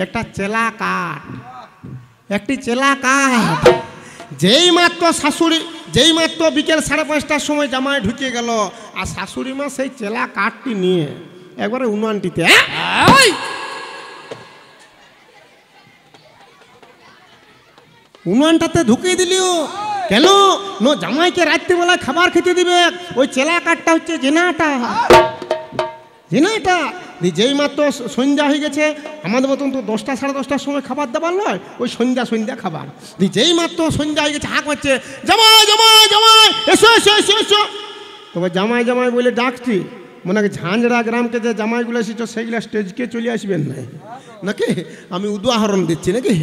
একটা চেলা কাঠ, একটি চেলা কাঠ। যেই মাত্র বিকেল 5:30টার সময় জামাই ঢুকে গেল আর শাশুড়ি মা সেই চেলা কাঠটি নিয়ে একবারে উনানটিতে উনানটাতে ঢুকিয়ে দিলিও কেন? জামাইকে রাত্রিবেলায় খাবার খেতে দিবে, ওই চেলা কাঠটা হচ্ছে জেনারেটার। যেই মাত্র সন্ধ্যা হয়ে গেছে, আমাদের মতন তো 10টা 10:30টার সময় খাবার দাবার নয়, ওই সন্ধ্যা খাবার। যেই মাত্র সন্ধ্যা হয়ে গেছে হাঁক হচ্ছে জামাই জামাই জামাই এসো এসো এসো এসো। তবে জামাই জামাই বলে ডাকছি, মনে হয় ঝাঁঝরা গ্রামকে যে জামাইগুলো এসেছ সেইগুলো স্টেজকে চলে আসবেন না নাকি? আমি উদাহরণ দিচ্ছি নাকি?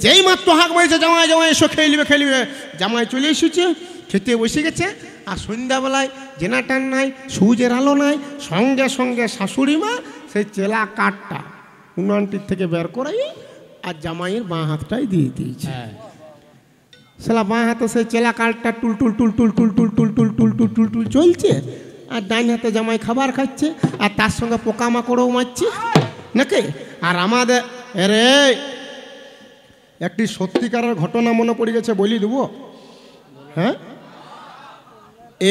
যেই মাত্র হাঁক বলছে জামাই জামাই এসো খেলিবে, জামাই চলে এসেছে, খেতে বসে গেছে। আর সন্ধ্যাবেলায় জেনারেটার নাই, সূর্যের আলো নাই, সঙ্গে সঙ্গে শাশুড়ি মা সেই চেলা কাঠটা উনানটির থেকে বের করাই আর জামাইয়ের বাঁ হাতটাই দিয়ে দিয়েছে। শালা বাঁ হাতে সেই চেলা কাঠটা টুল টুল টুল টুল টুল টুল টুল টুল টুল টুল টুল টুল চলছে, আর ডাইন হাতে জামাই খাবার খাচ্ছে আর তার সঙ্গে পোকামাকড়ও মারছে নাকি? আর আমাদের রে একটি সত্যিকারের ঘটনা মনে পড়ে গেছে, বলি দেবো। হ্যাঁ,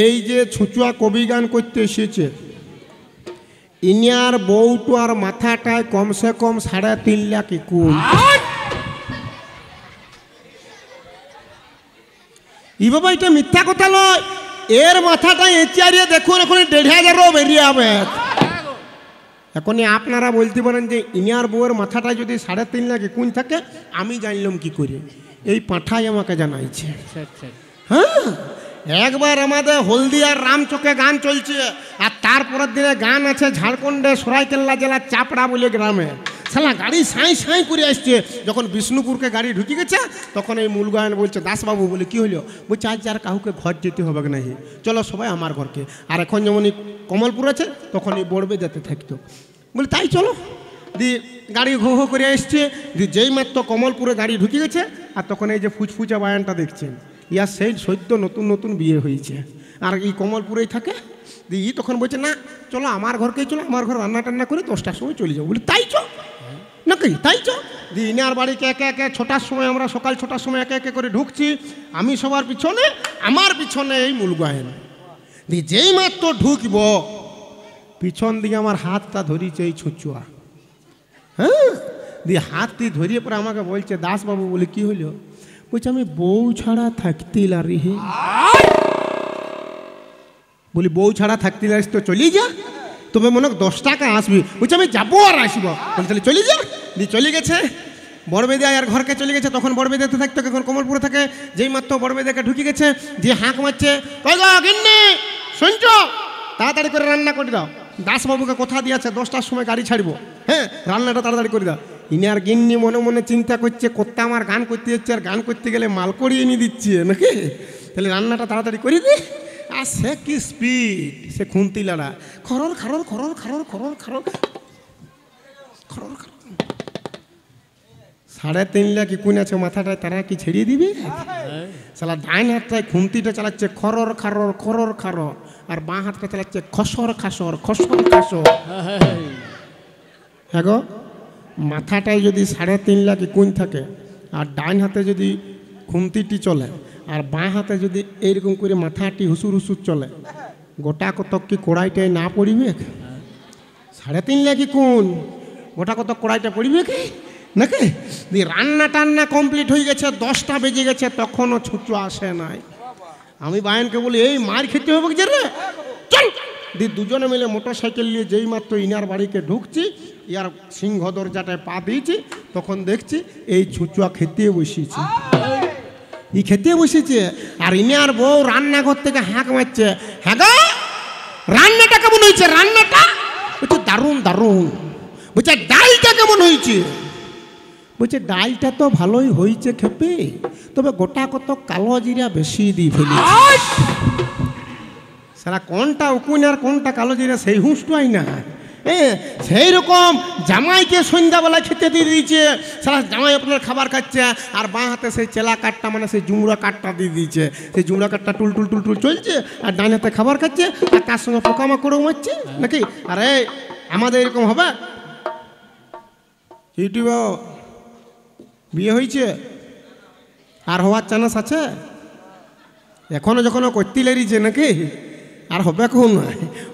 এই যে ছুঁচুয়া কবি গান করতে এসেছে, ইনিয়ার বউটো আর মাথাটায় কমসে কম 3.5 লাখ ইকুল। ই বাবা এটা মিথ্যা কথা নয়, এর মাথাটা এঁচিয়ারিয়ে দেখুন এখন 1,500 বেরিয়ে যাবে। এখনই আপনারা বলতে পারেন যে ইনার বউয়ের মাথাটা যদি 3.5 লাখ কোন থাকে, আমি জানলাম কি করে? এই পাঁঠাই আমাকে জানাইছে। হ্যাঁ, একবার আমাদের হলদিয়ার রামচকে গান চলছে, আর তারপরের দিনে গান আছে ঝাড়খণ্ডে সরাইকেল্লা জেলার চাপড়া বলে গ্রামে। শালা গাড়ি সাঁই সাঁই করে আসছে, যখন বিষ্ণুপুরকে গাড়ি ঢুকে গেছে তখন এই মূল গায়ন বলছে, দাসবাবু বলে কি হলো? বলছে আজ আর কাউকে ঘর যেতে হবে না, চলো সবাই আমার ঘরকে। আর এখন যেমন কমলপুর আছে তখন এই বড়বে যেতে থাকতো, বলে তাই চলো। দিয়ে গাড়ি ঘো ঘো করে এসছে, দিয়ে যেই মাত্র কমলপুরে গাড়ি ঢুকে গেছে, আর তখন এই যে ফুচফুচা বায়ানটা দেখছেন, ইয়ার সেই সদ্য নতুন নতুন বিয়ে হয়েছে, আর এই কমলপুরেই থাকে। দিয়ে ই তখন বলছে না চলো আমার ঘরকেই চলো, আমার ঘর রান্না টান্না করে 10টার সময় চলে যাবো। বলি তাই চ নাকি, তাই চ। দিয়ে ইনার বাড়িকে একে একে 6টার সময়, আমরা সকাল 6টার সময় একে একে করে ঢুকছি, আমি সবার পিছনে, আমার পিছনে এই মূল গায়েন। দিয়ে যেই মাত্র ঢুকব, পিছন দিকে আমার হাতটা ধরিছে এই ছুচুয়া। হ্যাঁ, দিয়ে হাতটি ধরিয়ে পরে আমাকে বলছে, দাসবাবু বলে কি হইল? বলছে আমি বউ ছাড়া থাকতে লারি হে। বলি বউ ছাড়া থাকতে লারিস তো চলি যা, তবে মনে 10 টাকা আসবি। বলছে আমি যাবো আর আসবো। বলি তাহলে চলি যা। দিয়ে চলে গেছে বড়বেদা, আর ঘরকে চলে গেছে। তখন বড়বেদাতে থাকতো, এখন কমলপুরে থাকে। যেই মাত্র বড়বেদাকে ঢুকে গেছে, দিয়ে হাঁক মারছে, কই গো গিন্নি শুনছ, তাড়াতাড়ি করে রান্না করে দাও। দাসবাবুকে কথা দিয়েছে 10টার সময় গাড়ি ছাড়বো, হ্যাঁ রান্নাটা তাড়াতাড়ি করে দাও। ইনার গিন্নি মনে মনে চিন্তা করছে, করতে আমার গান করতে যাচ্ছে, আর গান করতে গেলে মাল করিয়ে এনে দিচ্ছে নাকি, তাহলে রান্নাটা তাড়াতাড়ি করে দি। আর সে কি স্পিড, সে খুন্তি লাড়া, খরর খারর খরর খারর খরর খারর খরর খারর। 3.5 লাখ কোন আছে মাথাটায়, তারা কি ছেড়িয়ে দিবে? সালা ডাইন হাতটায় খুন্তিটা চালাচ্ছে খরর খারর খরর খারর, আর বাঁ হাতটা চালাচ্ছে খসর খাসর খসর খাসর। হ্যাঁ গো, মাথাটায় যদি 3.5 লাখ কোন থাকে, আর ডাইন হাতে যদি খুন্তিটি চলে, আর বাঁ হাতে যদি এইরকম করে মাথাটি হুসুর হুসুর চলে, গোটা কতক কি কড়াইটায় না পড়িবে? 3.5 লাখ কোন গোটা কতক কড়াইটা পড়িবে কি নাকি? দিয়ে রান্না টান্না কমপ্লিট হয়ে গেছে, 10টা বেজে গেছে, তখনও ছুটু আসে নাই। আমি বায়নকে বলি, এই মার খেতে হবে যে রে, চল। দিয়ে দুজনে মিলে মোটর সাইকেল নিয়ে যেই মাত্র ইনার বাড়িকে ঢুকছি, ইয়ার সিংহ দরজাটায় পা দিয়েছি, তখন দেখছি এই ছুচুয়া খেতে বসেছি। ই খেতে বসেছে, আর ইনার বউ রান্নাঘর থেকে হাঁক মারছে, হ্যাঁ গো রান্নাটা কেমন হয়েছে? রান্নাটা বলছে দারুণ দারুণ। বলছে ডালটা কেমন হয়েছে? বলছে ডালটা তো ভালোই হয়েছে খেপে, তবে গোটা কত কালো জিরা বেশি দিয়ে ফেলেছে। সারা কোনটা উকুন আর কোনটা কালো জিরা সেই হুঁশটাই না। সেই রকম জামাইকে সন্ধ্যাবেলায় খেতে দিয়ে দিয়েছে, সারা জামাই আপনার খাবার খাচ্ছে, আর বাঁ হাতে সেই চেলা কাঠটা, মানে সেই জুমড়া কাঠটা দিয়ে দিয়েছে। সেই জুমড়া কাঠটা টুল টুল টুল টুল চলছে, আর ডান হাতে খাবার খাচ্ছে, আর তার সঙ্গে পোকামাকড়ও মারছে নাকি। আরে আমাদের এরকম হবে? ইউটিউবে বিয়ে হয়েছে আর হওয়ার চান্স আছে? এখনো যখন করতে লেগেছে নাকি, আর হবে কোন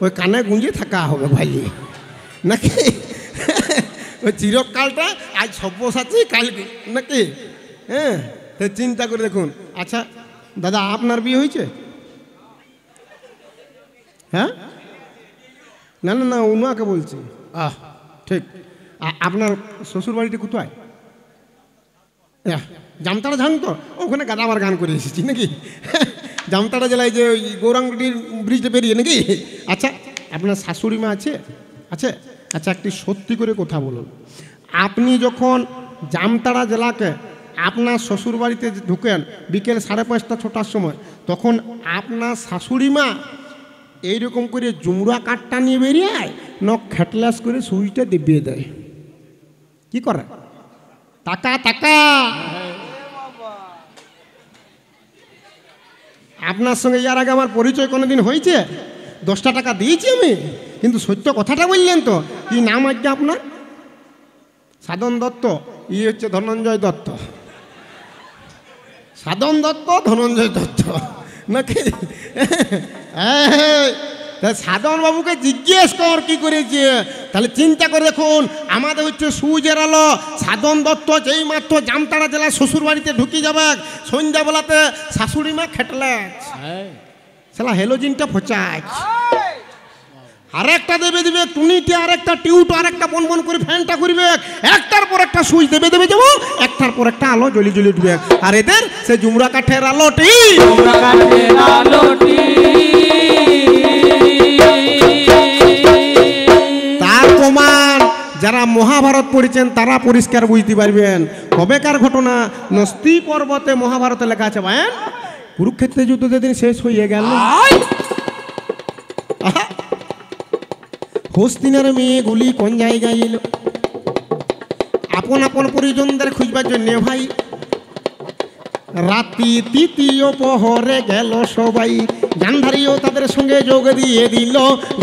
ওই কানে গুঁজে থাকা হবে ভাই নাকি। ওই চিরকালটা আজ সব্যসাচী কাল নাকি। হ্যাঁ, চিন্তা করে দেখুন। আচ্ছা দাদা, আপনার বিয়ে হয়েছে? হ্যাঁ, না না না, উনাকে বলছি। ঠিক। আপনার শ্বশুর বাড়িতে কোথায়? জামতাড়া ঝাং তো, ওখানে গাদা আমার গান করে এসেছি নাকি। জামতাড়া জেলায় যে ওই গৌরাঙ্গটির ব্রিজটা পেরিয়ে নাকি। আচ্ছা, আপনার শাশুড়ি মা আছে? আছে। আচ্ছা, একটি সত্যি করে কথা বলুন, আপনি যখন জামতাড়া জেলাকে আপনার শ্বশুর বাড়িতে ঢুকেন বিকেল 5:30 6টার সময়, তখন আপনার শাশুড়ি মা এইরকম করে জুমড়া কাঠটা নিয়ে বেরিয়ে নখ খেটলাস করে সুইচটা দিবিয়ে দেয়। কি করে? টাকা টাকা। আপনার সঙ্গে ইয়ার আগে আমার পরিচয় কোনোদিন হয়েছে? 10টা টাকা দিয়েছি আমি, কিন্তু সত্য কথাটা বললেন তো। কি নাম আছে আপনার? সাধন দত্ত। ই হচ্ছে ধনঞ্জয় দত্ত। সাধন দত্ত, ধনঞ্জয় দত্ত নাকি। সাধন বাবুকে জিজ্ঞেস কর কি করেছে। তাহলে চিন্তা করে দেখুন, আমাদের হচ্ছে সূর্যের আলো। সাধন দত্ত যেই মাত্র জামতাড়া জেলার শ্বশুর বাড়িতে ঢুকে যাবে, সন্ধ্যাবেলাতে শাশুড়ি মা খেটলে সেলা হেলোজিনটা ফোচায়, আরেকটা দেবে দিবে টুনিটি, আরেকটা টিউটো, আরেকটা বন বন করে ফ্যানটা করবে, একটার পর একটা সুইচ দেবে দেবে যাবো, একটার পর একটা আলো জ্বলি জ্বলি উঠবে। আর এদের সে জুমরা কাঠের আলোটি, তার প্রমাণ যারা মহাভারত পড়েছেন তারা পরিষ্কার বুঝতে পারবেন। কবেকার ঘটনা, নস্তি পর্বতে মহাভারতে লেখা আছে ভাই, কুরুক্ষেত্রে যুদ্ধ যেদিন শেষ হয়ে গেল, হস্তিনের মেয়েগুলি কোন জায়গায় এলো, আপন আপন পরিজনদের খুঁজবার জন্য ভাই রাতি তৃতীয় প্রহরে গেল সবাই। গান্ধারীও তাদের সঙ্গে যোগ দিয়ে দিল,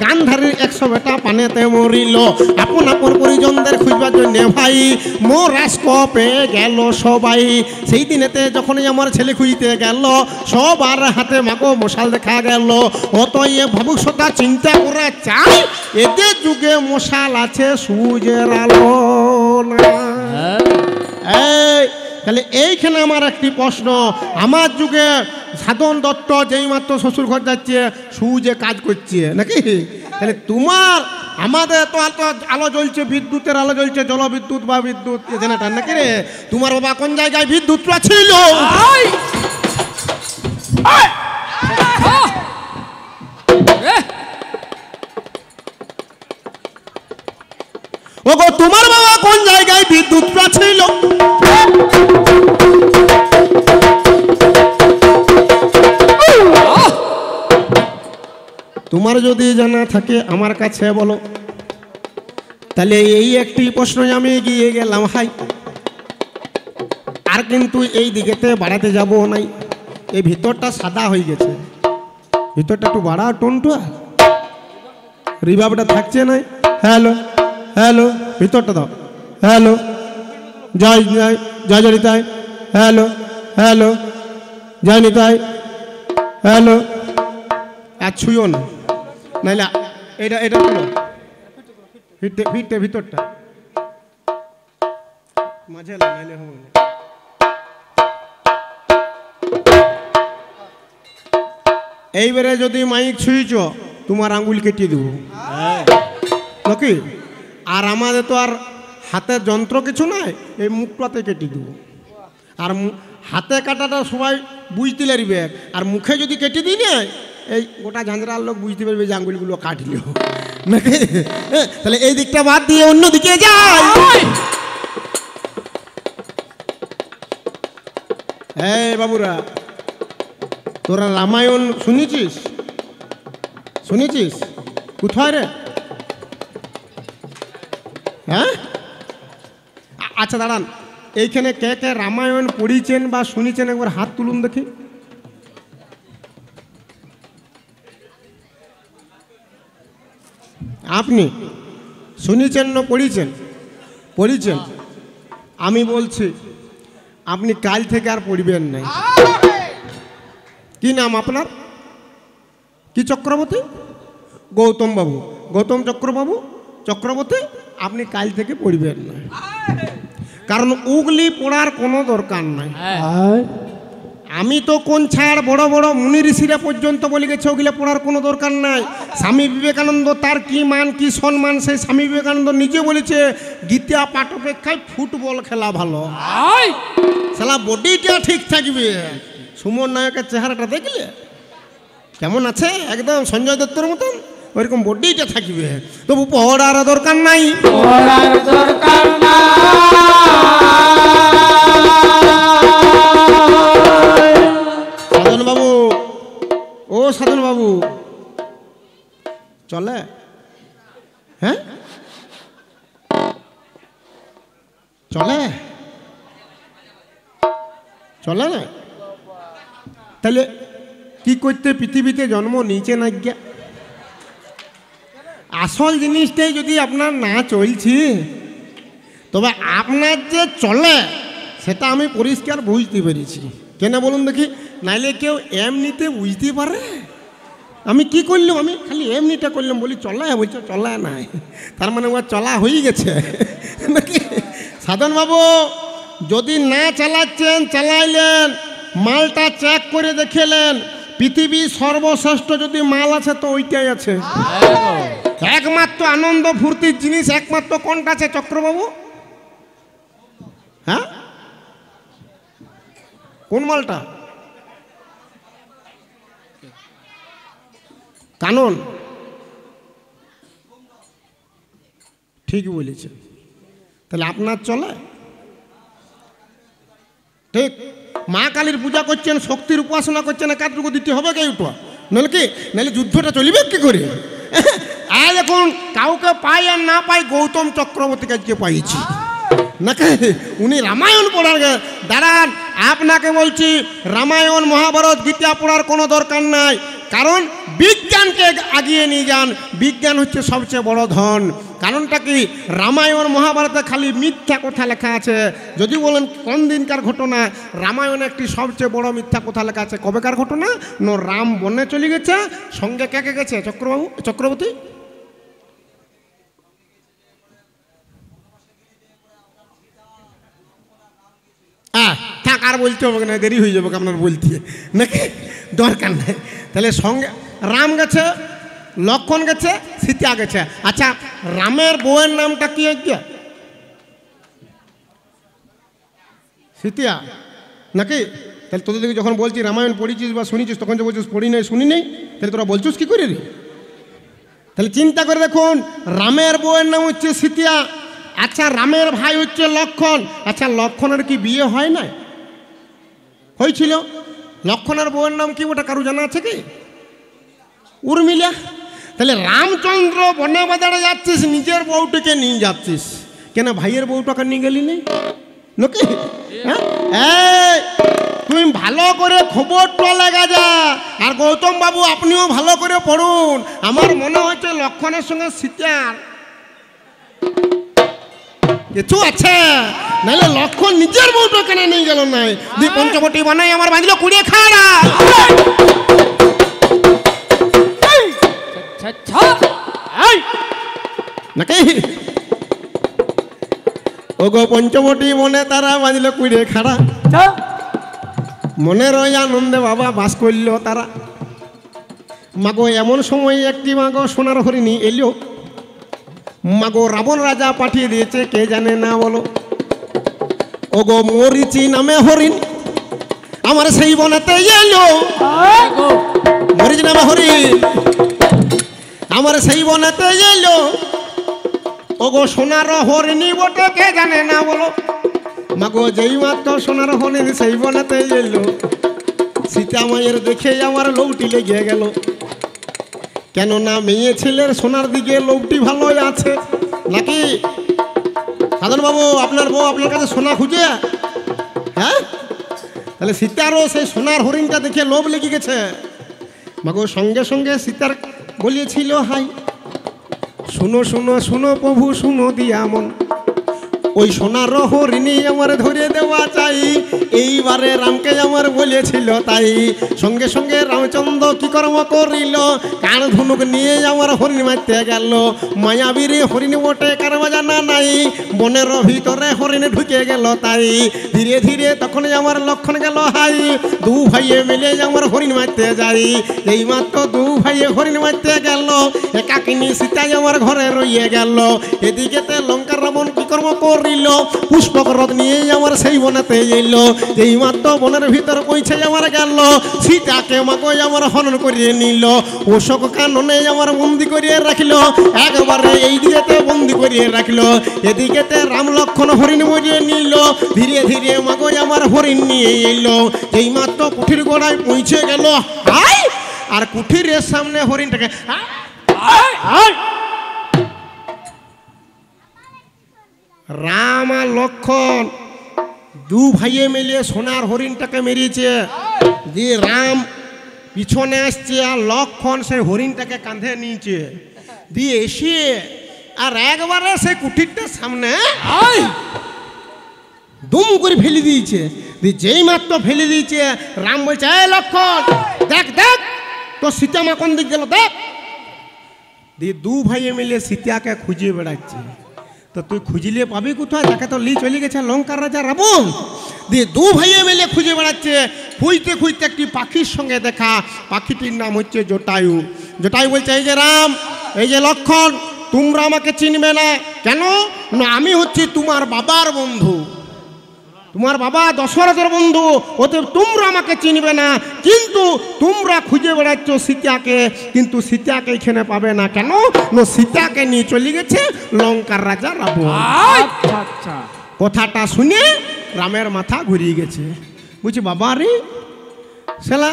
গান্ধারীর 100 বেটা পানেতে মরিল। আপন আপন পরিজনদের খুঁজবার জন্য ভাই মোরাস্কপে গেল সবাই। সেই দিনেতে যখনই আমার ছেলে খুঁজতে গেল, সবার হাতে মাগো মশাল দেখা গেল। অতএব ভবিষ্যৎটা চিন্তা করে চাই, এদের যুগে মশাল আছে সূর্যের আলো না। এই তাহলে এইখানে আমার একটি প্রশ্ন, আমার যুগে সাধন দত্ত যেই মাত্র শ্বশুর ঘর যাচ্ছে সূর্যে কাজ করছে নাকি, তাহলে তোমার আমাদের তো আলো জ্বলছে, বিদ্যুতের আলো জ্বলছে, জলবিদ্যুৎ বা বিদ্যুৎ জেনারেটর নাকি রে, তোমার বাবা কোন জায়গায় বিদ্যুৎটা ছিল? ওগো তোমার বাবা কোন জায়গায় বিদ্যুৎটা ছিল? তোমার যদি জানা থাকে আমার কাছে বলো। তাহলে এই একটি প্রশ্ন আমি এগিয়ে গেলাম হাই, আর কিন্তু এই দিকেতে বাড়াতে যাব নাই। এই ভিতরটা সাদা হয়ে গেছে, ভিতরটা একটু বাড়া টোনটা, রিভাবটা থাকছে না। হ্যালো হ্যালো, ভিতরটা দাও। হ্যালো, জয় জয় জয় জয় নিতাই। হ্যালো হ্যালো, জয় নিতাই। হ্যালো, আর ছুঁয়ো না, নাইলে এটা এটা তুলো, ফিটে ফিটে ভিতরটা মাঝে নাইলে হবে না। এইবারে যদি মাইক ছুঁইছ তোমার আঙ্গুল কেটে দেবো নাকি। আর আমাদের তো আর হাতের যন্ত্র কিছু নাই, এই মুখটাতে কেটে দেবো। আর হাতে কাটাটা সবাই বুঝতে পারবে, আর মুখে যদি কেটে দিই না এই গোটা ঝাঁঝরার লোক বুঝতে পারবে যে আঙ্গুলগুলো কাটল নাকি। তাহলে এই দিকটা বাদ দিয়ে অন্য দিকে যাই। এই বাবুরা, তোরা রামায়ণ শুনেছিস? শুনেছিস কোথায় রে? হ্যাঁ, আচ্ছা দাঁড়ান, এইখানে কে কে রামায়ণ পড়িছেন বা শুনেছেন একবার হাত তুলুন দেখি। আপনি শুনেছেন না পড়িছেন? পড়িছেন। আমি বলছি আপনি কাল থেকে আর পড়বেন না। কি নাম আপনার? কি চক্রবর্তী? গৌতম বাবু, গৌতম চক্রবর্তী, আপনি কাল থেকে পড়বেন না, কারণ ওগুলি পড়ার কোনো দরকার নাই। আমি তো কোন ছাড় বড় বড় মুনি ঋষিরা পর্যন্ত বলে গেছে ওগুলো পড়ার কোনো দরকার নাই। স্বামী বিবেকানন্দ তার কি মান কি সম্মান, সেই স্বামী বিবেকানন্দ নিজে বলেছে গীতা পাঠ অপেক্ষায় ফুটবল খেলা ভালো, সালা বডিটা ঠিক থাকবে। সুমন নায়কের চেহারাটা দেখলে কেমন আছে, একদম সঞ্জয় দত্তর মতন, ওইরকম বডিটা থাকবে। তবু পড়ার দরকার নাই, পড়ার দরকার নাই। সাধন বাবু, ও সাধন বাবু, চলে? হ্যাঁ চলে, চলে না? তাহলে কি করতে পৃথিবীতে জন্ম নিচে না গিয়া? আসল জিনিসটাই যদি আপনার না চলছে, তবে আপনার যে চলে সেটা আমি পরিষ্কার বুঝতে পেরেছি। কেন বলুন দেখি, নাইলে কেউ এমনিতে বুঝতে পারে? আমি কি করলাম, আমি খালি এমনিটা করলাম, বলি চলায়, বলছে চলায় নাই, তার মানে ও চলা হয়ে গেছে নাকি? সাধন বাবু যদি না চালাচ্ছেন, চালাইলেন, মালটা চেক করে দেখেলেন, পৃথিবীর সর্বশ্রেষ্ঠ যদি মাল আছে তো ওইটাই আছে। একমাত্র আনন্দ ফুর্তির জিনিস একমাত্র কোনটা আছে চক্রবাবু? হ্যাঁ, কোন মালটা? কানন, ঠিক বলেছে। তাহলে আপনার চলে ঠিক। মা কালীর পূজা করছেন, শক্তির উপাসনা করছেন, একাটুকু দিতে হবে কে উঠা, নাহলে কি, নাহলে যুদ্ধটা চলিবে কি করে? আর এখন কাউকে পাই আর না পাই, গৌতম চক্রবর্তীকে আজকে পাইছি নাকি? উনি রামায়ণ পড়ার দাঁড়ান, আপনাকে বলছি রামায়ণ মহাভারত গীতা পড়ার কোনো দরকার নাই, কারণ বিজ্ঞানকে আগিয়ে নিয়ে যান। বিজ্ঞান হচ্ছে সবচেয়ে বড় ধন। কারণটা কি, রামায়ণ মহাভারতে খালি মিথ্যা কথা লেখা আছে। যদি বলেন কোন দিনকার ঘটনা, রামায়ণে একটি সবচেয়ে বড় মিথ্যা কথা লেখা আছে। কবেকার ঘটনা? রাম বনে চলে গেছে, সঙ্গে কে কে গেছে চক্রবর্তী? থাক, আর বলতে হবে না, দেরি হয়ে যাবে আপনার বলতে নাকি, দরকার নেই। তাহলে সঙ্গে রাম গেছে, লক্ষণ গেছে, সীতা গেছে। আচ্ছা, রামের বউয়ের নামটা কি? সীতা নাকি? তাহলে তোদেরকে যখন বলছি রামায়ণ পড়েছিস বা শুনেছিস, তখন যে বলছিস পড়ি নাই, শুনি নেই, তাহলে তোরা বলছিস কি করে রে? তাহলে চিন্তা করে দেখুন, রামের বউয়ের নাম হচ্ছে সীতা। আচ্ছা, রামের ভাই হচ্ছে লক্ষণ। আচ্ছা, লক্ষণের কি বিয়ে হয় না? হয়েছিল। লক্ষণের বউয়ের নাম কি, ওটা কারো জানা আছে কি? উর্মিলা। তাহলে রামচন্দ্র বনে বাজারে যাচ্ছিস, নিজের বউটিকে নিয়ে যাচ্ছিস কেন? ভাইয়ের বউটাকে নিয়ে গেলি নেই নাকি? হ্যাঁ, তুমি ভালো করে খবরটা লাগা যা। আর গৌতম বাবু আপনিও ভালো করে পড়ুন। আমার মনে হচ্ছে লক্ষণের সঙ্গে সীতার কিছু আছে, নাহলে লক্ষণ নিজের বউটা কেন নিয়ে গেল নাই? দুই পঞ্চবটি বানাই আমার বাঁধলো কুড়িয়ে খাড়া নাকি? ওগো পঞ্চবটি মনে তারা বাঁধলো কুড়িয়ে খাড়া, মনের ওই আনন্দে বাবা বাস করল তারা। মাগো এমন সময় একটি মাগো সোনার হরিণী এলো, মাগো রাবণ রাজা পাঠিয়ে দিয়েছে, কে জানে না বলো। ওগো মরিচি নামে হরিণ আমার সেই বনেতে এলো, মরিচি নামে হরিণ আমার সেই বনেতে এলো। ওগো সোনার হরিণী বটে, কে জানে না বলো। মাগো যেই মাত্র সোনার হরিণ সেই বনেতে এলো, সীতা মায়ের দেখে আমার লৌটি লেগে গেল। কেননা মেয়ে ছেলের সোনার দিকে লোকটি ভালো আছে নাকি? সাধন বাবু, আপনার বউ আপনার কাছে সোনা খুঁজে, হ্যাঁ? তাহলে সীতারও সেই সোনার হরিণটা দেখে লোভ লেগে গেছে। মাগো সঙ্গে সঙ্গে সীতার বলিয়েছিল, হাই শুনো শুনো শুনো প্রভু শুনো দিয়া মন, ওই সোনার হরিণী আমার ধরে দেওয়া চাই। এইবারে রামকে আমার বলেছিল তাই। সঙ্গে সঙ্গে রামচন্দ্র কি কর্ম করিল, কান ধনুক নিয়ে আমার হরিণ মারতে গেল। মায়াবীর হরিণ বটে কার জানা নাই, বনের ভিতরে হরিণ ঢুকে গেল তাই। ধীরে ধীরে তখন আমার লক্ষণ গেল হাই, দু ভাইয়ে মিলে আমার হরিণ মারতে যাই। এই মাত্র দু ভাইয়ে হরিণ মারতে গেল, একাকিনী সীতাই আমার ঘরে রইয়ে গেল। এদিকেতে লঙ্কার রাবণ কি কর্ম করিল, পুষ্পক রথ নিয়ে আমার সেই বনেতে এলো। এই মাত্র বনের ভিতর পৌঁছে আমার গেল, সীতাকে মাগো আমার হনন করিয়ে নিল। অশোক কাননে আমার বন্দি করিয়ে রাখিল, একবারে এই দিকেতে বন্দি করিয়ে রাখিল। এদিকেতে রাম লক্ষণ হরিণ মরিয়ে নিল, ধীরে ধীরে মাগো আমার হরিণ নিয়ে এলো। এই মাত্র কুঠির গোড়ায় পৌঁছে গেল, আর কুঠিরের সামনে হরিণটাকে রাম আর লক্ষণ দু ভাইয়ে মিলে সোনার হরিণটাকে মেরেছে। দিয়ে রাম পিছনে আসছে, আর লক্ষণ সেই হরিণটাকে কাঁধে নিয়েছে। দিয়ে এসে আর একবারে সেই কুঠিরটার সামনে দুম করে ফেলে দিয়েছে। দিয়ে যেই মাত্র ফেলে দিয়েছে, রাম বলছে, এই লক্ষণ দেখ দেখ, তো সীতা মা কোন দিক গেল দেখ। দিয়ে দু ভাইয়ে মিলে সীতাকে খুঁজে বেড়াচ্ছে। তো তুই খুঁজলে পাবি কোথায়? তাকে তো লি চলে গেছে লঙ্কার রাজা রাবণ। দিয়ে দু ভাইয়ে মিলে খুঁজে বেড়াচ্ছে। খুঁজতে খুঁজতে একটি পাখির সঙ্গে দেখা। পাখিটির নাম হচ্ছে জটায়ু। জটায়ু বলছে, এই যে রাম, এই যে লক্ষণ, তোমরা আমাকে চিনবে না কেন? না, আমি হচ্ছি তোমার বাবার বন্ধু, তোমার বাবা দশরথের বন্ধু, অতএব তোমরা আমাকে চিনবে না। কিন্তু তোমরা খুঁজে বেড়াচ্ছ সীতাকে, কিন্তু সীতাকে এখানে পাবে না কেন? না, সীতাকে নিয়ে চলে গেছে লঙ্কার রাজা রাবণ। আচ্ছা আচ্ছা। কথাটা শুনে রামের মাথা ঘুরিয়ে গেছে। বুঝছি বাবা রে, শালা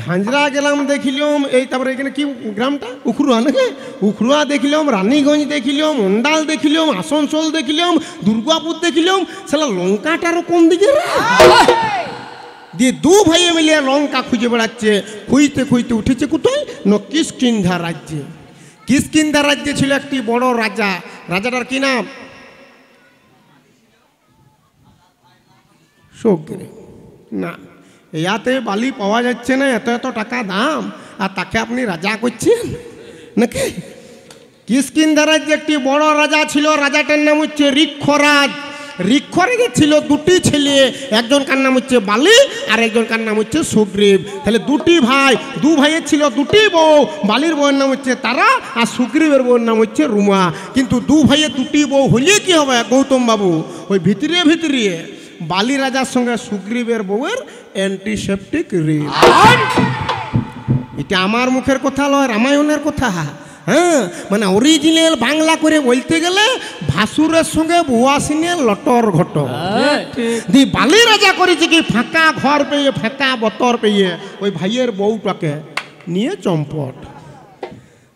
ঝাঁঝরা গেলাম দেখিলাম, এই তারপরে এখানে কি গ্রামটা উখরুয়া নাকি, উখরুয়া দেখিলাম, রানীগঞ্জ দেখিলাম, অন্ডাল দেখিলাম, আসানসোল দেখিলাম, দুর্গাপুর দেখিলাম, শালা লঙ্কাটারও কোন দিকে রে? দিয়ে দু ভাইয়ে মিলে লঙ্কা খুঁজে বেড়াচ্ছে। খুঁজতে খুঁজতে উঠেছে কোথায়? না, কিষ্কিন্ধা রাজ্যে। কিষ্কিন্ধা রাজ্যে ছিল একটি বড় রাজা। রাজাটার কি নাম? সুগ্রীব। না, ইয়াতে বালি পাওয়া যাচ্ছে না, এত এত টাকা দাম, আর তাকে আপনি রাজা করছেন নাকি? কিষ্কিন্ধা রাজ্যে একটি বড় রাজা ছিল। রাজাটার নাম হচ্ছে ঋক্ষরাজ। ঋক্ষরাজের ছিল দুটি ছেলে, একজনকার নাম হচ্ছে বালি আর একজনকার নাম হচ্ছে সুগ্রীব। তাহলে দুটি ভাই, দু ভাইয়ের ছিল দুটি বউ। বালির বউয়ের নাম হচ্ছে তারা আর সুগ্রীবের বউয়ের নাম হচ্ছে রুমা। কিন্তু দু ভাইয়ের দুটি বউ হলে কি হবে গৌতম বাবু? ওই ভিতরে ভিতরে বালি রাজার সঙ্গে সুগ্রীবের বউয়ের অ্যান্টিসেপটিক রিল। এটা আমার মুখের কথা নয়, রামায়ণের কথা। হ্যাঁ, মানে অরিজিনাল বাংলা করে বলতে গেলে ভাসুরের সঙ্গে বুয়াসিনের লটর ঘট। দি বালি রাজা করেছে কি, ফাঁকা ঘর পেয়ে, ফাঁকা বতর পেয়ে ওই ভাইয়ের বউটাকে নিয়ে চম্পট।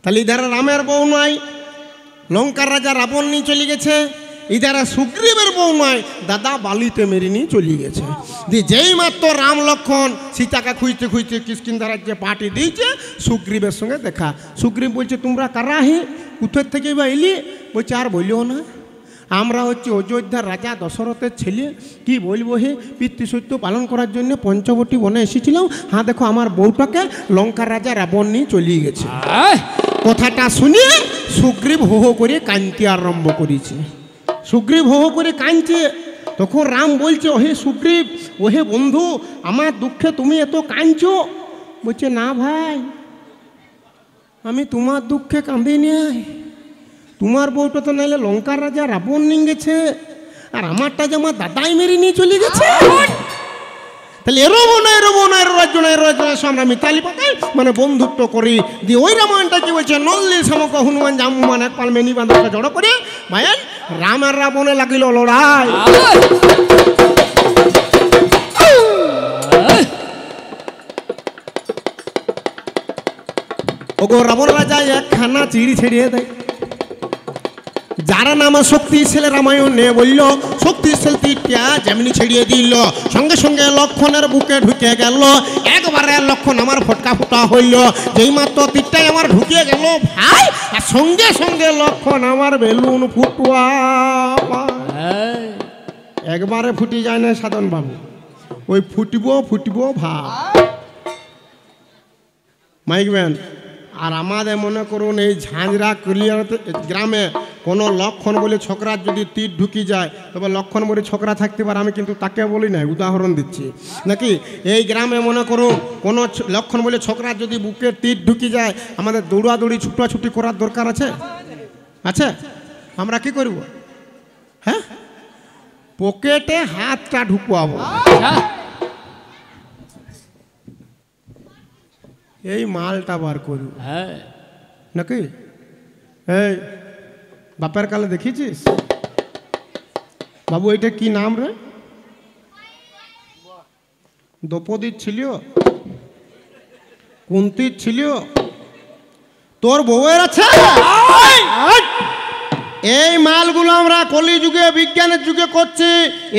তাহলে ইধারে রামের বউ নয়, লঙ্কার রাজা রাবণ নিয়ে চলে গেছে। ইধারে সুগ্রীবের বউ নয়, দাদা বালিতে মেরে নিয়ে চলে গেছে। দিয়ে যেই মাত্র রাম লক্ষণ সীতাকে খুঁজতে খুঁজতে কিষ্কিন্ধা রাজ্যে পার্টি দিয়েছে, সুগ্রীবের সঙ্গে দেখা। সুগ্রীব বলছে, তোমরা কারা হে, কোথার থেকে বা এলি? বলছে, আর বলিও না, আমরা হচ্ছে অযোধ্যার রাজা দশরথের ছেলে। কি বলবো হে, পিতৃসত্য পালন করার জন্য পঞ্চবটী বনে এসেছিলাম। হ্যাঁ দেখো, আমার বউটাকে লঙ্কার রাজা রাবণ নিয়ে চলে গেছে। কথাটা শুনে সুগ্রীব হো হো করে কাঁদতে আরম্ভ করেছে। সুগ্রীব হো হো করে কাঁদছে। তখন রাম বলছে, ওহে সুগ্রীব, ওহে বন্ধু, আমার দুঃখে তুমি এত কাঁদছো? বলছে, না ভাই, আমি তোমার দুঃখে কাঁদি নাই। তোমার বউটা তো নাইলে লঙ্কার রাজা রাবণ নিয়ে গেছে, আর আমারটা যে আমার দাদাই মেরে নিয়ে চলে গেছে। তাহলে এরবো না, এরবো না, এর রাজ্য না, এর রাজ্য না, আমরা মিতালি পাতাই মানে বন্ধুত্ব করি। দিয়ে ওই রামায়ণটা কি বলছে, নল্লি শামক হনুমান জাম্বুমান এক পাল মেনি বাঁধাকে জড়ো করে ভাইয়ান রাম আর রাবণে লাগিল লড়াই। ওগো রাবণ রাজা একখানা চিড়ি ছেড়িয়ে দেয়। যারা নামা শক্তিশালী রামায়ণে বলল, শক্তিশালী তীরটা যেমনি ছেড়িয়ে দিল, সঙ্গে সঙ্গে লক্ষণের বুকে ঢুকে গেল। একবারে লক্ষণ আমার ফটকা ফোটা হইল। যেই মাত্র তীরটাই আমার ঢুকে গেল ভাই, আর সঙ্গে সঙ্গে লক্ষণ আমার বেলুন ফুটুয়া। একবারে ফুটি যায় না সাধন বাবু, ওই ফুটবো ফুটবো ভাব মাইকবেন। আর আমাদের মনে করুন এই ঝাঁঝরা ক্লিয়ার গ্রামে কোনো লক্ষণ বলে ছোকরার যদি তীর ঢুকি যায়, তবে লক্ষণ বলে ছোকরা থাকতে পারে, আমি কিন্তু তাকে বলি না, উদাহরণ দিচ্ছি নাকি। এই গ্রামে মনে করুন কোনো লক্ষণ বলে ছোকরার যদি বুকে তীর ঢুকি যায়, আমাদের দৌড়াদৌড়ি ছুটাছুটি করার দরকার আছে? আছে? আমরা কি করব? হ্যাঁ, পকেটে হাতটা ঢুকুয়াবো, এই মালটা বার করব নাকি। এই বাপের কালে দেখেছিস বাবু, এটা কি নাম রে? দ্রৌপদীর ছিল, কুন্তির ছিল, তোর বউয়ের আছে। এই মালগুলো আমরা কলিযুগে বিজ্ঞানের যুগে করছি।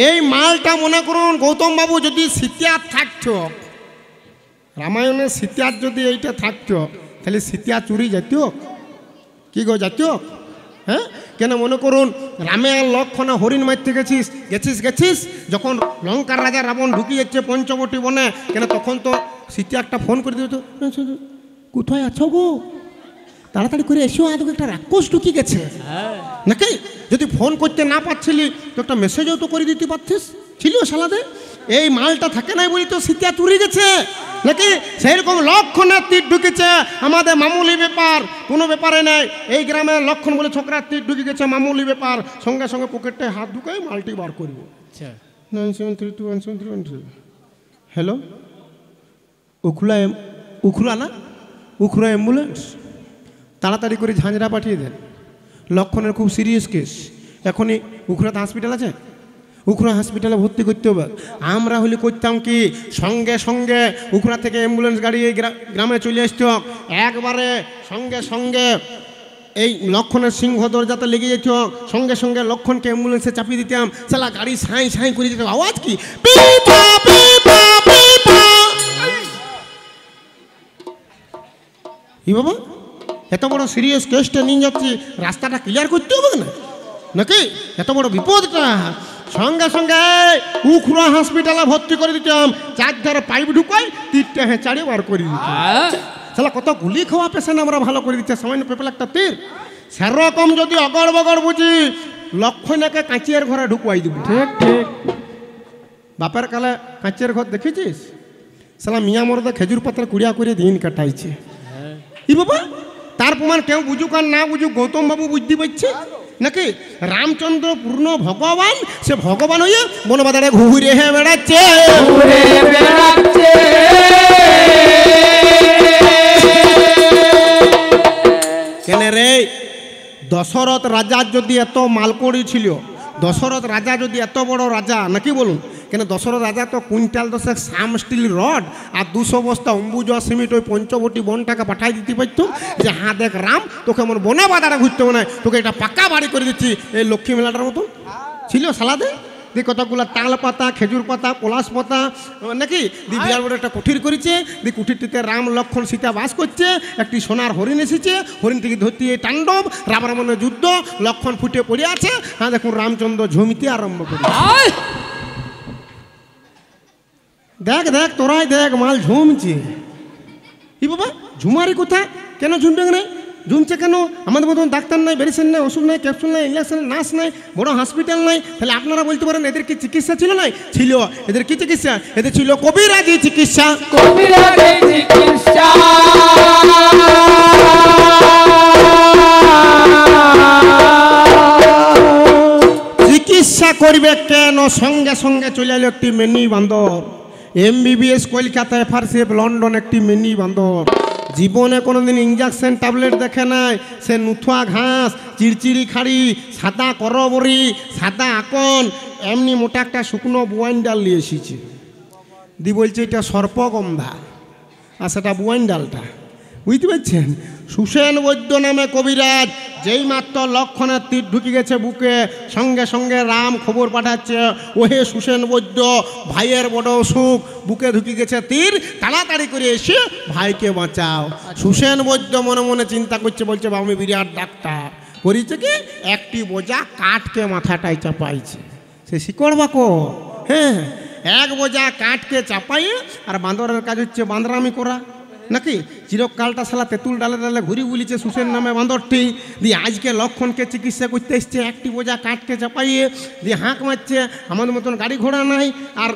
এই মালটা মনে করুন গৌতম বাবু যদি সীতার থাকতো, রামায়ণের সীতার যদি এইটা থাকতো, তাহলে সীতা চুরি যেত কি গো, যেত? হ্যাঁ, কেন মনে করুন রামে আর লক্ষণে হরিণ মারতে গেছিস গেছিস গেছিস যখন লঙ্কার রাজা রাবণ ঢুকি যাচ্ছে পঞ্চবটী বনে, কেন তখন তো সীতা একটা ফোন করে দিত, কোথায় আছো গো? তাড়াতাড়ি করে এসো, আদৌ একটা রাক্ষস ঢুকি গেছে নাকি? যদি ফোন করতে না পারছিলি তো একটা মেসেজও তো করে দিতে পারছিস, ছিল সালাদে। এই মালটা থাকে নাই বলি তো সীতা চুরি গেছে নাকি? সেইরকম লক্ষণের তীর ঢুকেছে, আমাদের মামুলি ব্যাপার, কোনো ব্যাপারে নেই। এই গ্রামে লক্ষণ বলে ছোকরার তীর ঢুকে গেছে, মামুলি ব্যাপার। সঙ্গে সঙ্গে পকেটে হাত ঢুকাই মালটি বার করবো। 97321731 হ্যালো, উখুরা না, উখুরা অ্যাম্বুলেন্স, তাড়াতাড়ি করে ঝাঁঝরা পাঠিয়ে দেন। লক্ষণের খুব সিরিয়াস কেস, এখনই উখুরাতে হসপিটাল আছে, উখুরা হসপিটালে ভর্তি করতে হবে। আমরা হলে করতাম কি, সঙ্গে সঙ্গে উখুরা থেকে অ্যাম্বুলেন্স গাড়ি এই গ্রামে চলে আসত, একবারে সঙ্গে সঙ্গে এই লক্ষণের সিংহ দরজাতে লেগে যেত, সঙ্গে সঙ্গে লক্ষণকে অ্যাম্বুলেন্সে চাপিয়ে দিতাম। সালা গাড়ি সাঁই সাঁই করে দিতাম, আওয়াজ কি পিপা পিপা পিপা। কি বাবা, এত বড় সিরিয়াস কেসটা নিয়ে যাচ্ছি, রাস্তাটা ক্লিয়ার করতে হবে না নাকি? এত বড় বিপদটা সঙ্গে সঙ্গে উখুরা হসপিটালে ভর্তি করে দিতাম। চারধারে পাইপ ঢুকাই, তীরটা চাড়িয়ে বার করে দিতাম। সালা কত গুলি খাওয়া পেশেন্ট আমরা ভালো করে দিচ্ছে, সামান্য পেপেল একটা তীর। সেরকম যদি অগড় বগড় বুঝি, লক্ষণকে কাঁচিয়ার ঘরে ঢুকুয়াই দিব। ঠিক ঠিক, বাপের কালে কাঁচিয়ার ঘর দেখেছিস? সালা মিয়া মরদে খেজুর পাতার কুড়িয়া করে দিন কাটাইছে। ই বাবা, তার প্রমাণ কেউ বুঝুক আর না বুঝুক, গৌতম বাবু বুঝতে পারছে নাকি? রামচন্দ্র পূর্ণ ভগবান, সে ভগবান হয়ে বনবাজারে ঘুরে বেড়াচ্ছে। কেন রে, দশরথ রাজার যদি এত মালকড়ি ছিল, দশরথ রাজা যদি এত বড় রাজা নাকি বলুন, কেন দশরথ রাজা তো কুইন্টাল 10 সাম স্টিল রড আর 200 বস্তা অম্বুজা সিমেন্ট ওই পঞ্চবটি বনটাকে পাঠাই দিতে পারত, যে হ্যাঁ দেখ রাম, তোকে আমার বনে বাজারে ঘুরতে হবে না, তোকে একটা পাকা বাড়ি করে দিচ্ছি এই লক্ষ্মী মেলাটার মতন। ছিল সালাদে দি কতগুলো তাল পাতা, খেজুর পাতা, পলাশ পাতা নাকি দি বিরাট বড় একটা কুঠির করেছে। দি কুঠিরটিতে রাম লক্ষণ সীতা বাস করছে। একটি সোনার হরিণ এসেছে, হরিণটিকে ধরতে তাণ্ডব, রামের মনে যুদ্ধ, লক্ষণ ফুটে পড়ে আছে। হ্যাঁ দেখুন রামচন্দ্র ঝুমিতে আরম্ভ করে। দেখ দেখ তোরাই দেখ, মাল ঝুমছে। ই বাবা, ঝুমারি কোথায়? কেন ঝুমবে না? ঝুমছে কেন? আমাদের মতন ডাক্তার নাই, মেডিসিন নাই, ওষুধ নাই, ক্যাপসুল নাই, ইঞ্জেকশন, নার্স নাই, বড় হসপিটাল নাই। তাহলে আপনারা বলতে পারেন এদের কি চিকিৎসা ছিল? নাই, ছিল। এদের কি চিকিৎসা? এদের ছিল কবিরাজি চিকিৎসা। কবিরাজি চিকিৎসা চিকিৎসা করবে কেন? সঙ্গে সঙ্গে চলে এলো একটি মিনি বান্দর। MBBS কলকাতা, FRCF লন্ডন, একটি মিনি বান্দর। জীবনে কোনোদিন ইঞ্জেকশন ট্যাবলেট দেখে নাই। সে নুথুয়া ঘাস, চিড়চিড়ি খাড়ি, সাদা করবরি, সাদা আকন, এমনি মোটা একটা শুকনো বুয়াইন ডাল নিয়ে এসেছে। দি বলছে এটা সর্পগন্ধা, আর সেটা বুয়াইন ডালটা। বুঝতে পারছেন? সুসেন বৈদ্য নামে কবিরাজ, যেই মাত্র লক্ষণের তীর ঢুকে গেছে বুকে, সঙ্গে সঙ্গে রাম খবর পাঠাচ্ছে, ওহে সুসেন বৈদ্য, ভাইয়ের বড় অসুখ, বুকে ঢুকে গেছে তীর, তাড়াতাড়ি করে এসে ভাইকে বাঁচাও। সুসেন বৈদ্য মনে মনে চিন্তা করছে, বলছে আমি বিরাট ডাক্তার। করেছে কি, একটি বোঝা কাঠকে মাথাটাই চাপাইছে। সে শিকড় বাকড়, হ্যাঁ, এক বোঝা কাঠকে চাপাইয়ে, আর বান্দরের কাজ হচ্ছে বান্দরামি করা নাকি? চিরকালটা সালা তেঁতুল ডালে ডালে ঘুরি বুলিছে সুসেন নামে বান্দরটি। দিয়ে আজকে লক্ষণকে চিকিৎসা করতে এসছে, একটি বোঝা কাঠকে চাপাইয়ে, দিয়ে হাঁক মারছে। আমাদের মতন গাড়ি ঘোড়া নাই, আর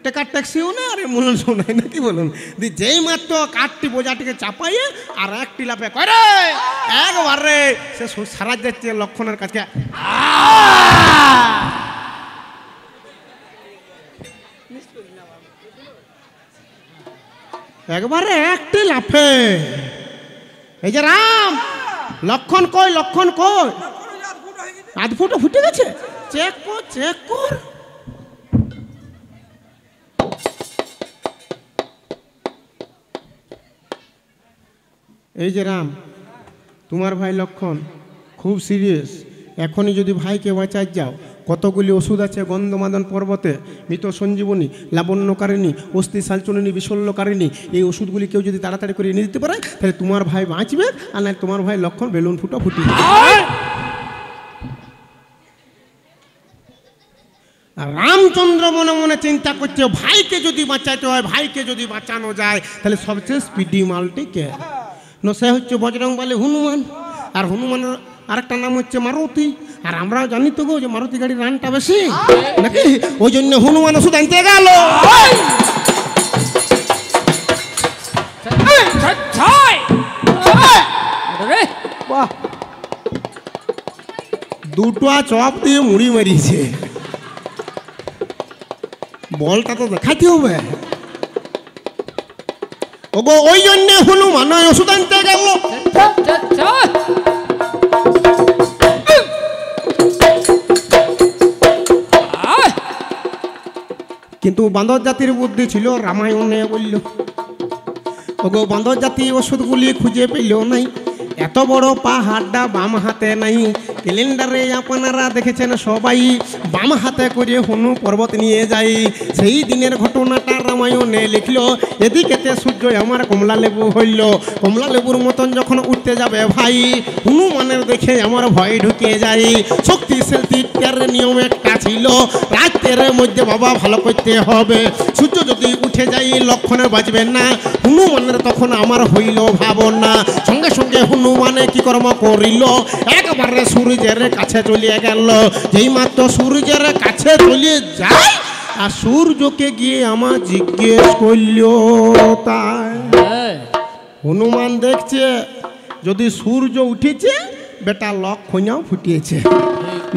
টেকার ট্যাক্সিও না, আর অ্যাম্বুলেন্সও নাই নাকি বলুন। দিয়ে যেই মাত্র কাঠটি বোঝাটিকে চাপাইয়ে আর একটি লাফে করে একবারে সে সারা যাচ্ছে লক্ষণের কাছে। একবারে একটি লাফে, এই যে রাম, লক্ষণ কই, লক্ষণ কই? আধ ফুটো ফুটে গেছে, চেক কর, চেক কর। এই যে রাম, তোমার ভাই লক্ষণ খুব সিরিয়াস। এখনই যদি ভাইকে বাঁচাই যাও, কতগুলি ওষুধ আছে গন্ধমাদন পর্বতে, মৃত সঞ্জীবনী, লাবণ্যকারিণী, অস্থি সালচনিনী, বিশল্যকারিণী। এই ওষুধগুলি কেউ যদি তাড়াতাড়ি করে এনে দিতে পারে, তাহলে তোমার ভাই বাঁচবে, আর না তোমার ভাই লক্ষণ বেলুন ফুটো ফুটিয়ে। রামচন্দ্র মনে মনে চিন্তা করছে, ভাইকে যদি বাঁচাইতে হয়, ভাইকে যদি বাঁচানো যায়, তাহলে সবচেয়ে স্পিডি মালটি কে? না, সে হচ্ছে বজরংবলী হনুমান। আর হনুমানের আরেকটা নাম হচ্ছে মারুতি। আর আমরা জানি তো গো যে মারুতি গাড়ির রানটা বেশি নাকি, ওই জন্য হনুমান ওষুধ আনতে গেল। দুটো চপ দিয়ে মুড়ি মারিয়েছে, বলটা তো দেখাতে হবে। ওগো ওই জন্য হনুমান ওষুধ আনতে গেল। কিন্তু বাঁদর জাতির বুদ্ধি ছিল, রামায়ণে বলল। ওগো বাঁদর জাতি ওষুধগুলি খুঁজে পেল নাই, এত বড় পাহাড়টা বাম হাতে নাই। ক্যালেন্ডারে আপনারা দেখেছেন সবাই, বাম হাতে করে হনু পর্বত নিয়ে যাই। সেই দিনের ঘটনাটা রামায়ণে লিখলো। এদিকেতে সূর্য আমার কমলা লেবু হইল, কমলা লেবুর মতন যখন উঠতে যাবে ভাই, হনুমানের দেখে আমার ভয় ঢুকে যায়। শক্তিশালী নিয়ম একটা ছিল, রাতের মধ্যে বাবা ভালো করতে হবে। সূর্য যদি উঠে যাই লক্ষণে বাঁচবেন না। হনুমানের তখন আমার হইল ভাবনা। সঙ্গে সঙ্গে হনুমানে কি কর্ম করিল, একবারে সূর্যের কাছে চলে গেল। যেই মাত্র সূর্যের কাছে চলে যায়, আর সূর্যকে গিয়ে আমার জিজ্ঞেস করল। তাই হনুমান দেখছে যদি সূর্য উঠেছে, বেটা লক্ষণাও ফুটিয়েছে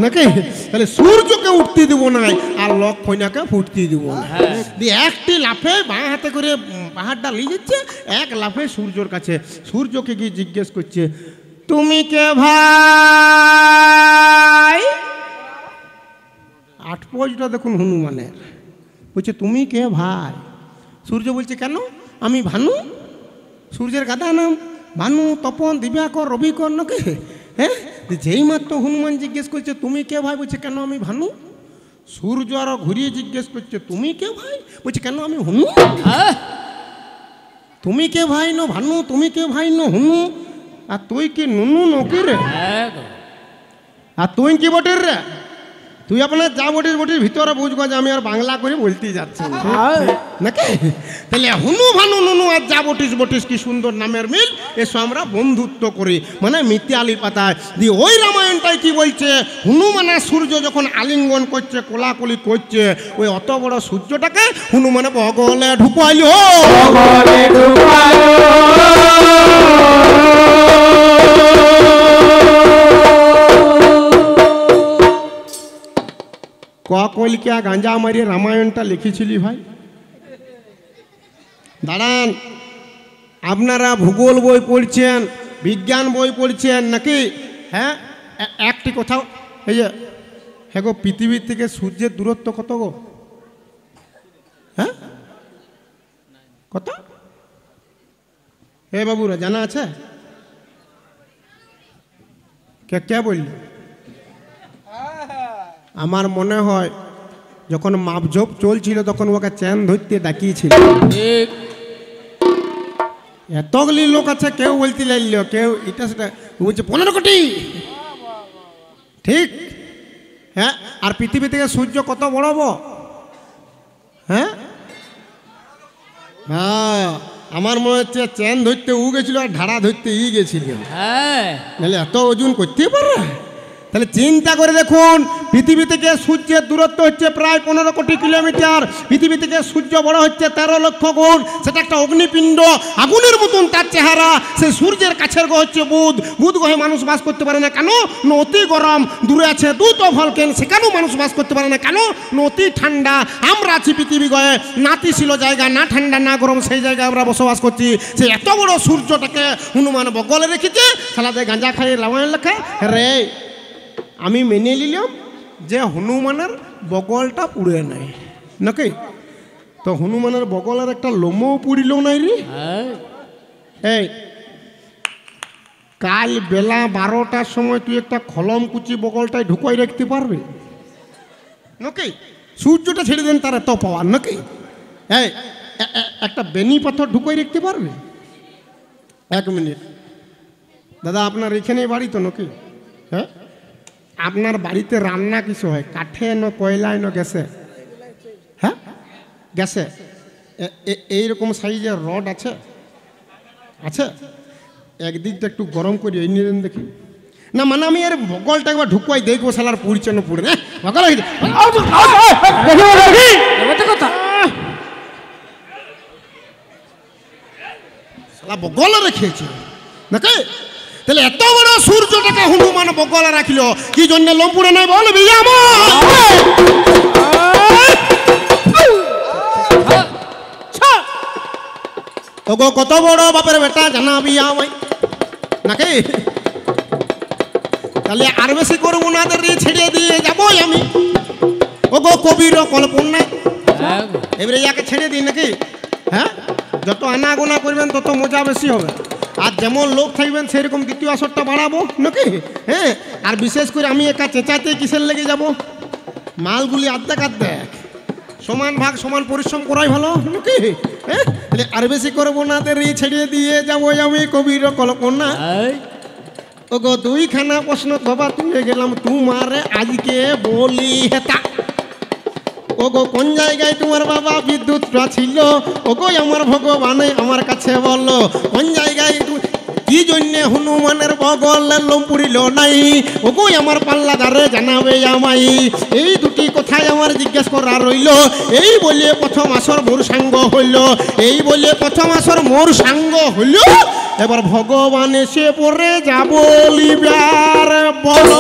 নাকি, তাহলে সূর্যকে উঠতে দিব না আর লক্ষণাকে ফুটতে দিব না। দিয়ে একটি লাফে বাঁ হাতে করে পাহাড়টা নিয়ে যাচ্ছে, এক লাফে সূর্যর কাছে। সূর্যকে গিয়ে জিজ্ঞেস করছে, তুমি কে ভাই? আট পয়টা দেখুন হনুমানের, বলছে তুমি কে ভাই? সূর্য বলছে কেন, আমি ভানু। সূর্যের গাদা নাম ভানু, তপন, দিব্যাকর, রবিকর নাকি। হ্যাঁ, যেই মাত্র হনুমান জিজ্ঞেস করছে তুমি কে ভাই, বলছে কেন আমি ভানু। সূর্য আরো ঘুরিয়ে জিজ্ঞেস করছে তুমি কে ভাই, বলছে কেন আমি হনু। তুমি কে ভাই ন ভানু, তুমি কে ভাই ন হনু, আর তুই কি নুনু নকি রে, আর তুই কি বটের রে? তুই আপনার যা বটিস বটির ভিতরে বুঝবো যে আমি আর বাংলা করে বলতেই যাচ্ছি নাকি। তাহলে হুনু ভানু নুনু আর যা বটিস বটিস কি সুন্দর নামের মিল, এসব আমরা বন্ধুত্ব করি, মানে মিতিয়ালি পাতায় দিয়ে। ওই রামায়ণটাই কি বলছে, হনুমানের সূর্য যখন আলিঙ্গন করছে, কোলাকুলি করছে, ওই অত বড় সূর্যটাকে হনুমানে বগলে ঢুকাইল। কলিকা গাঁজা মারিয়ে রামায়ণটা লিখেছিলি ভাই। দাঁড়ান, আপনারা ভূগোল বই পড়ছেন, বিজ্ঞান বই পড়ছেন নাকি? হ্যাঁ, একটি কোথাও এই যে হ্যাঁ গো, পৃথিবীর থেকে সূর্যের দূরত্ব কত গো? হ্যাঁ কত? হে বাবুরা জানা আছে? কে বলল? আমার মনে হয় যখন মাপঝোপ চলছিল তখন ওকে চ্যান ধরতে ডাকিয়েছিল। এতগুলি লোক আছে, কেউ বলতে লাগল, কেউ এটা সেটা বলছে 15 কোটি। ঠিক, হ্যাঁ। আর পৃথিবী থেকে সূর্য কত বড়? হ্যাঁ হ্যাঁ, আমার মনে হচ্ছে চ্যান ধরতে উ গেছিল আর ঢাড়া ধরতে ই গেছিল। নাহলে এত ওজন করতে পারে? তাহলে চিন্তা করে দেখুন, পৃথিবী থেকে সূর্যের দূরত্ব হচ্ছে প্রায় 15 কোটি কিলোমিটার। পৃথিবী থেকে সূর্য বড় হচ্ছে 13 লক্ষ গুণ। সেটা একটা অগ্নিপিণ্ড, আগুনের মতন তার চেহারা। সেই সূর্যের কাছের গ্রহ হচ্ছে বুধ। বুধ গ্রহে মানুষ বাস করতে পারে না কেন? অতি গরম। দূরে আছে দুটো ভলকেন, সেখানেও মানুষ বাস করতে পারে না কেন? অতি ঠান্ডা। আমরা আছি পৃথিবী গ্রহে নাতিশীল জায়গা, না ঠান্ডা না গরম, সেই জায়গায় আমরা বসবাস করছি। সেই এত বড় সূর্যটাকে হনুমান বগলে রেখেছে। সালাদে গাঁজা খাই রামায়ণ লেখা রে। আমি মেনে নিলাম যে হনুমানের বগলটা পুড়ে নাই নাকি, তো হনুমানের বগলের একটা লোমও পুড়িল নাই রে। এই কাল বেলা 12টার সময় তুই একটা খলম কুচি বগলটায় ঢুকাই রাখতে পারবে নাকি? সূর্যটা ছেড়ে দেন, তার এত পাওয়ার নাকি? এই একটা বেনি পাথর ঢুকাই রাখতে পারবে? 1 মিনিট দাদা, আপনার এখানেই বাড়ি তো নাকি? হ্যাঁ, আপনার বাড়িতে রান্না কিছু হয় কাঠে না কয়লায় না গ্যাসে? হ্যাঁ, গ্যাসে। এইরকম সাইজের রড আছে? আছে। একদিকটা একটু গরম করি এই নিলেন দেখি। না মানে আমি আর বগলটা একবার ঢুকুয়াই দেখবো শালার পুড়ছে না পুড়ে না। বগল কথা শালা বগল রেখেছে নাকি? তাহলে এত বড় সূর্যটাকে হনুমান বগলে রাখিল কি জন্য লম্পুড়ে নাই বলবি? ওগো কত বড় বাপের বেটা জানাবি আমায় নাকি? তাহলে আর বেশি করবো না, ছেড়ে দিয়ে যাবো আমি। ওগো কবির কল্পনা, এবারে ইয়াকে ছেড়ে দিই নাকি? হ্যাঁ, যত আনাগোনা করবেন তত মজা বেশি হবে। আর যেমন লোক থাকবেন সেরকম দ্বিতীয় আসরটা বাড়াবো নাকি? হ্যাঁ, আর বিশেষ করে আমি একা চেঁচাতে কিসের লেগে যাব? মালগুলি আর্ধেক আর্ধেক সমান ভাগ সমান পরিশ্রম করাই ভালো নাকি? হ্যাঁ, আর বেশি করবো না, ছেড়ে দিয়ে যাবো আমি কবির কল্পনা। ওগো দুইখানা প্রশ্ন বাবা তুলে গেলাম তোমারে আজকে বলি হেতা। ওগো কোন জায়গায় তোমার বাবা বিদ্যুৎটা ছিল? ওগো আমার ভগবানে আমার কাছে বললো কোন জায়গায় কি জন্যে হনুমানের বগল লম্পুড়িল নাই? ওগো আমার পাল্লাদারে জানাবে আমাই। এই দুটি কথাই আমার জিজ্ঞেস করা রইল। এই বলে প্রথম আসর মোর সাঙ্গ হইল, এই বলে প্রথম আসর মোর সাঙ্গ হইল। এবার ভগবান এসে পরে যাব লিবার বল।